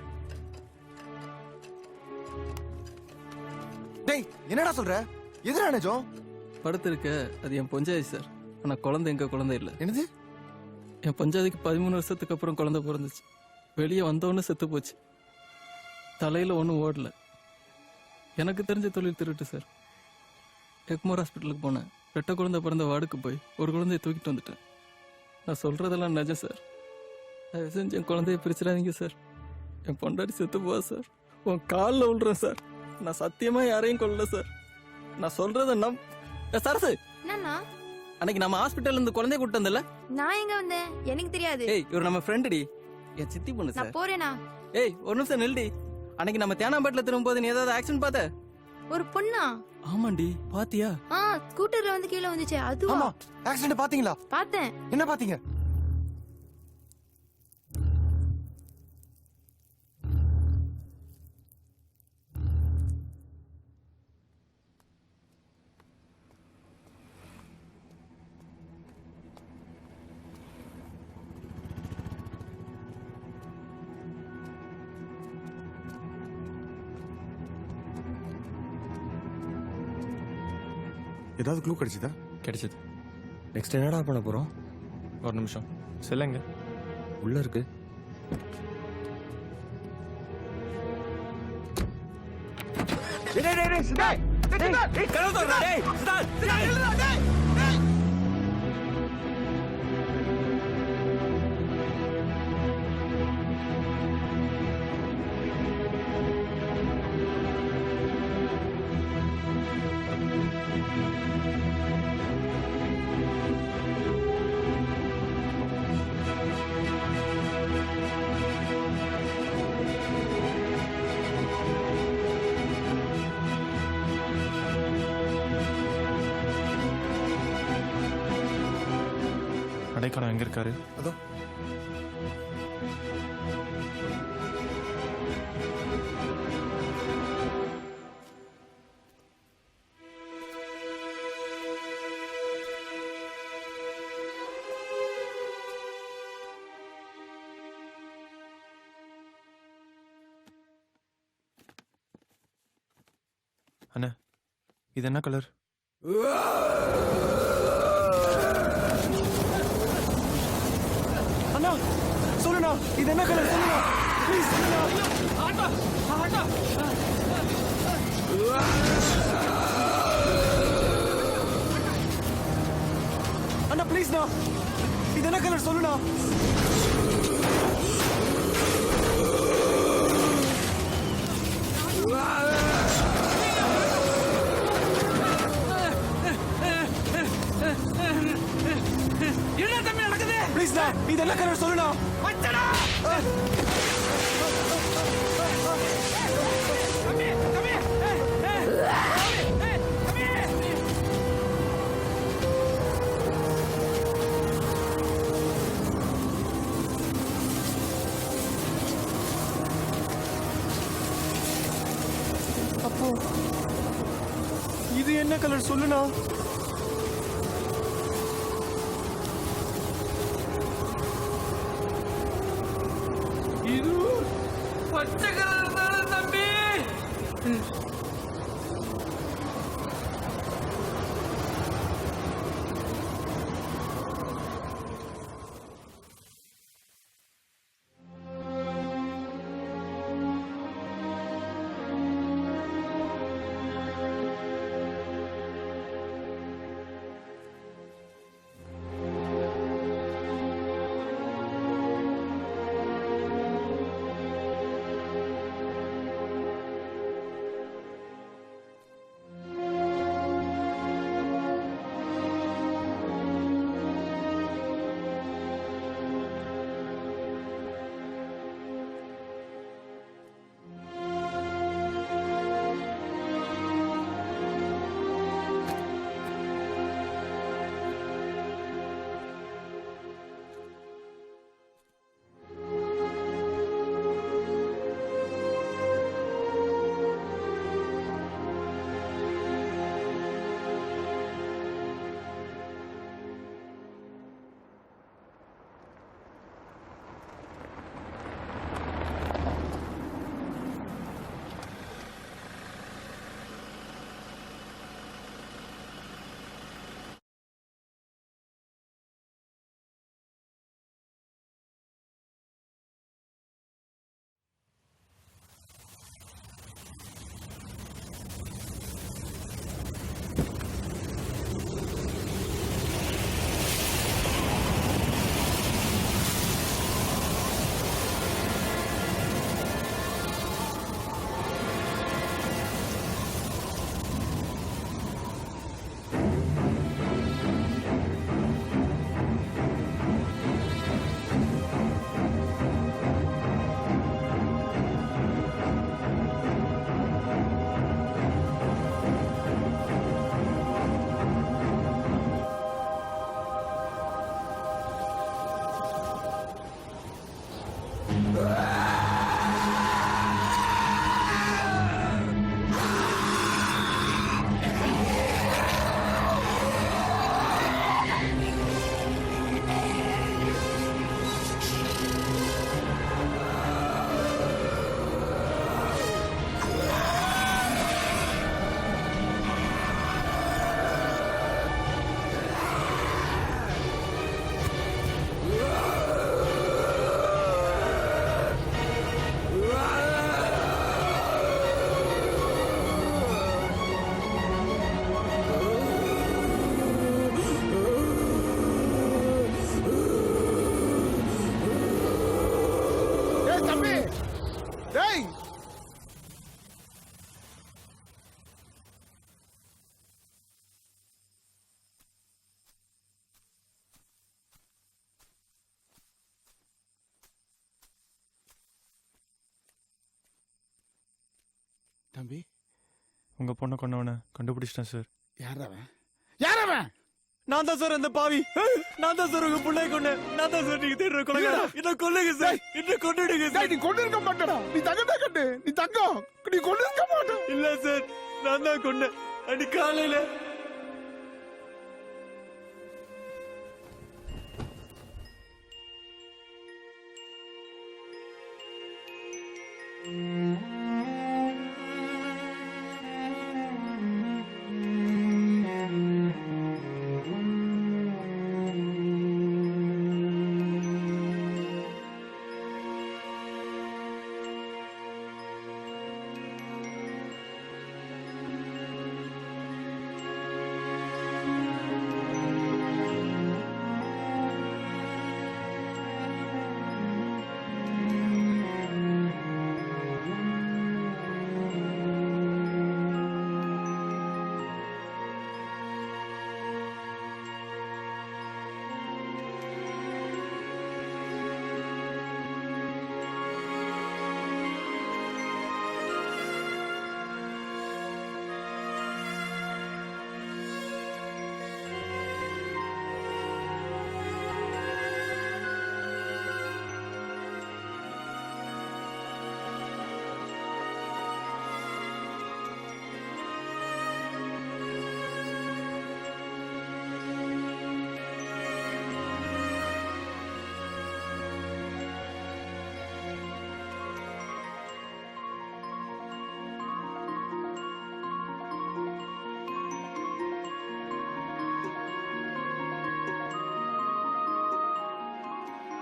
டேய், என்னடா சொல்ற? எதுடா நிஜம்? படுத்திருக்க அது என் பொஞ்சாதி சார். ஆனா குழந்தை எங்க குழந்தை இல்ல. என்னது? என் பஞ்சாதிக்கு 13 வருஷத்துக்கு அப்புறம் குழந்தை பிறந்துச்சு. வெளியே வந்தவொன்னு செத்து போச்சு. தலையில ஒன்றும் ஓடல. எனக்கு தெரிஞ்ச தொழில் திருட்டு சார். எக்மோர் ஹாஸ்பிட்டலுக்கு போனேன். ரெட்ட குழந்தை பிறந்த வார்டுக்கு போய் ஒரு குழந்தைய தூக்கிட்டு வந்துட்டேன். நான் சொல்றதெல்லாம் நிஜம் சார். தயவு செஞ்சு என் குழந்தைய பிரிச்சிடாதீங்க சார். என் பொண்டாட்டி செத்து போவா சார். உன் காலில் விழுறேன் சார். நான் சத்தியமா யாரையும் கொல்லல சார். நான் சொல்றத சரசு, என்னண்ணா? அன்னைக்கு நம்ம ஹாஸ்பிட்டல்ல இருந்து குழந்தைய கூட்டு வந்தல? நான் எங்க வந்தேன்? எனக்கு தெரியாது. ஏய், இவர் நம்ம ஃப்ரெண்டுடி, என் சித்தி பொண்ணு சார். நான் போறேனா? ஏய் ஒரு நிமிஷம் நில்லுடி. அன்னைக்கு நம்ம தேனாம்பேட்டில் திரும்பும்போது நீ ஏதாவது ஆக்ஷன் பார்த்த? ஒரு பொண்ணா? ஆமாண்டி, பாத்தியா? ஸ்கூட்டர்ல வந்து கீழே வந்துச்சு. அதுவா? ஆமா, ஆக்சிடென்ட் பாத்தீங்களா? பார்த்தேன். என்ன பாத்தீங்க? ஏதாவது க்ளூ கிடைச்சதா? கிடைச்சது. நெக்ஸ்ட் என்னடா பண்ண போறோம்? ஒரு நிமிஷம். செல்லுங்க. உள்ள இருக்கு. அடைக்கலம் எங்க இருக்காரு? அதோ. அண்ணா, இது என்ன கலர்? அண்ணா சொல்லுண்ணா, இது என்ன கலர் சொல்லுண்ணா, ப்ளீஸ் சொல்லுண்ணா. அண்ணா ப்ளீஸ்ண்ணா, இது என்ன கலர் சொல்லுண்ணா. என்ன தம்பி நடக்குது? ப்ளீஸ்ண்ணா, இது என்ன கலர் சொல்லுண்ணா. மச்சடா! தம்பி, தம்பி! அப்போ இது என்ன கலர் சொல்லுண்ணா. இது பச்சை கலர் தானே தம்பி? டேய் தம்பி, உங்க பொண்ணை கொண்டவனை கண்டுபிடிச்சிட்டேன் சார். யாரவன் யாரவன்? நான் தான் சார் அந்த பாவி. நான் தான் சார் உங்க பிள்ளை கொண்டேன். நான் தான் சார் நீங்க தேடுற கொலைகாரன். இத கொல்லுங்க சார். இத கொன்னுடுங்க சார். நீ கொண்டு இருக்க மாட்டடா. நீ தங்கடா கட்டு. நீ தங்கம். நீ கொண்டு இருக்க மாட்ட. இல்ல சார், நான் தான் கொண்டேன். அடி காலையில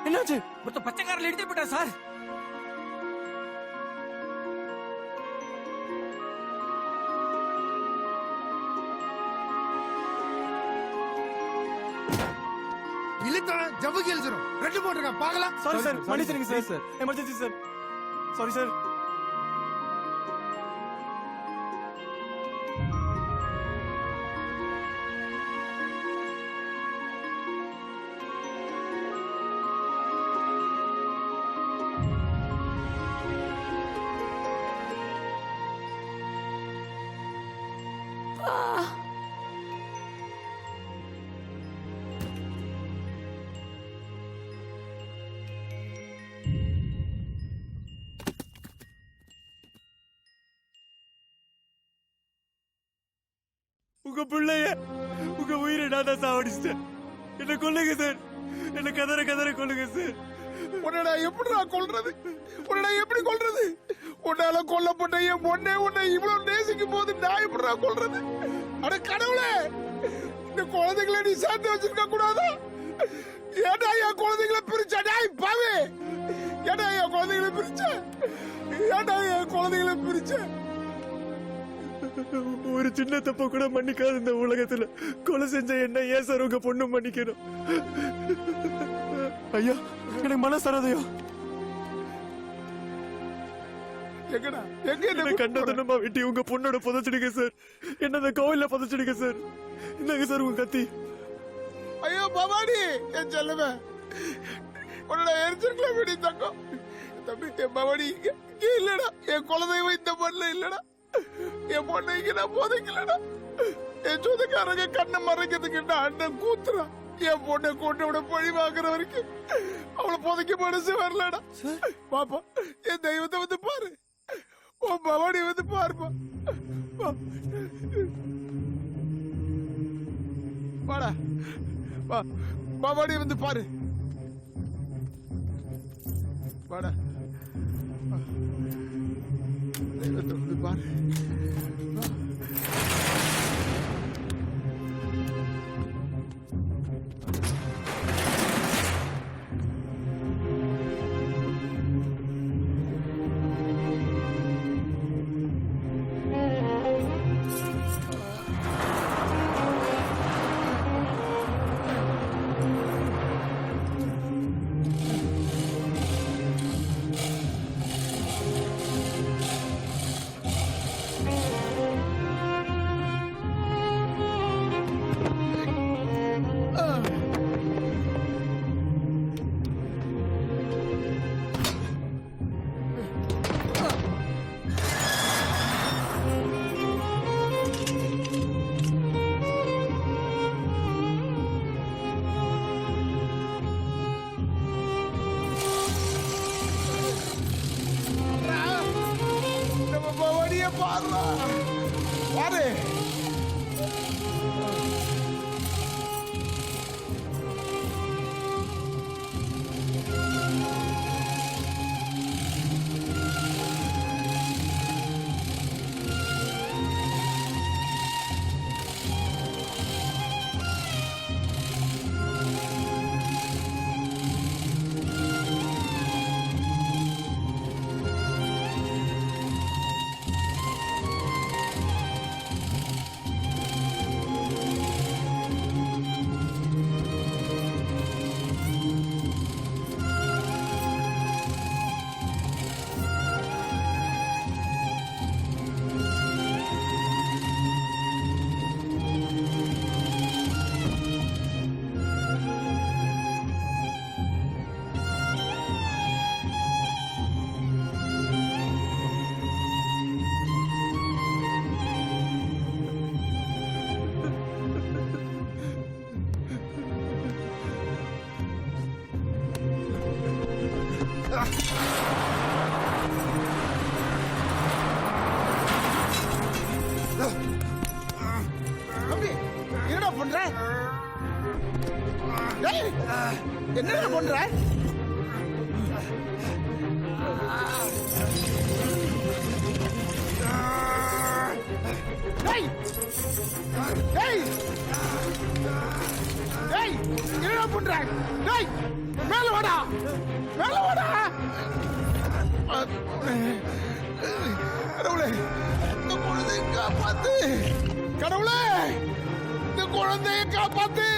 என்னாச்சு? ஒருத்த பச்சைக்காரில் எடுத்து போட்டா சார். இழுத்தா ஜவ்வு எழுதிரும். ரெண்டு போட்டுங்க பார்க்கலாம். சாரி சார், மன்னிச்சிடுங்க sir. Emergency sir. Sorry sir. உங்க பிள்ளைய, உங்க உயிரை நான் தான் சாவடிச்சிட்டேன். என்ன கொல்லுங்க சார். என்ன கதற கதற கொல்லுங்க சார். உன்னடா எப்படிடா கொல்றது? உன்னடா எப்படி கொல்றது? உன்னால கொல்லப்பட்ட என் பொண்ணே உன்னை இவ்வளவு நேசிக்கும் போது நான் எப்படிடா கொல்றது? அட கடவுளே, இந்த குழந்தைகளை நீ சேர்த்து வச்சிருக்க கூடாதா? ஏடா என் குழந்தைகளை பிரிச்ச? டேய் பாவி, ஏடா என் குழந்தைகளை பிரிச்ச? ஏடா என் குழந்தைகளை பிரிச்ச? ஒரு சின்ன தப்ப கூட மன்னிக்காத இந்த உலகத்துல கொலை செஞ்ச என்ன ஏன் சார் உங்க பொண்ணு மன்னிக்கணும்? ஐயா, எனக்கு மனசரதையா எங்கடா எங்க என்ன கண்டதனமா வெட்டி உங்க பொண்ணோட புதைச்சிடுங்க சார். என்ன அந்த கோவில்ல புதைச்சிடுங்க சார். இந்தாங்க சார் உங்க கத்தி. ஐயோ பவானி, என் செல்லவே, உன்னோட எரிச்சிருக்கலாம் வெடி தங்கம். தம்பி, என் பவானி இங்க இல்லடா. என் குலதெய்வம் இந்த மண்ணில் இல்லடா. என் பொண்ணு இங்க நான் போதைக்கலடா. என் சொந்தக்காரங்க கண்ணை மறைக்கிறதுக்கு அண்ணன் கூத்துறா. என் பொண்ணை கொண்டு விட பழி வாங்குற வரைக்கும் அவளை புதைக்க மனசு வரலடா. பாப்பா, என் தெய்வத்தை வந்து பாரு. உன் பவானி வந்து பாருப்பா. வாடா, பவானி வந்து பாரு. வாடா, தெய்வத்தை வந்து பாரு. பாருடா பாரு தம்பி என்னடா பண்ற டேய், என்னடா பண்ற டேய் டேய் டேய் என்னடா பண்ற டேய் மேல வாடா மேல வாடா கடவுளே இந்த குழந்தையை காப்பாத்து கடவுளே இந்த குழந்தையை காப்பாத்து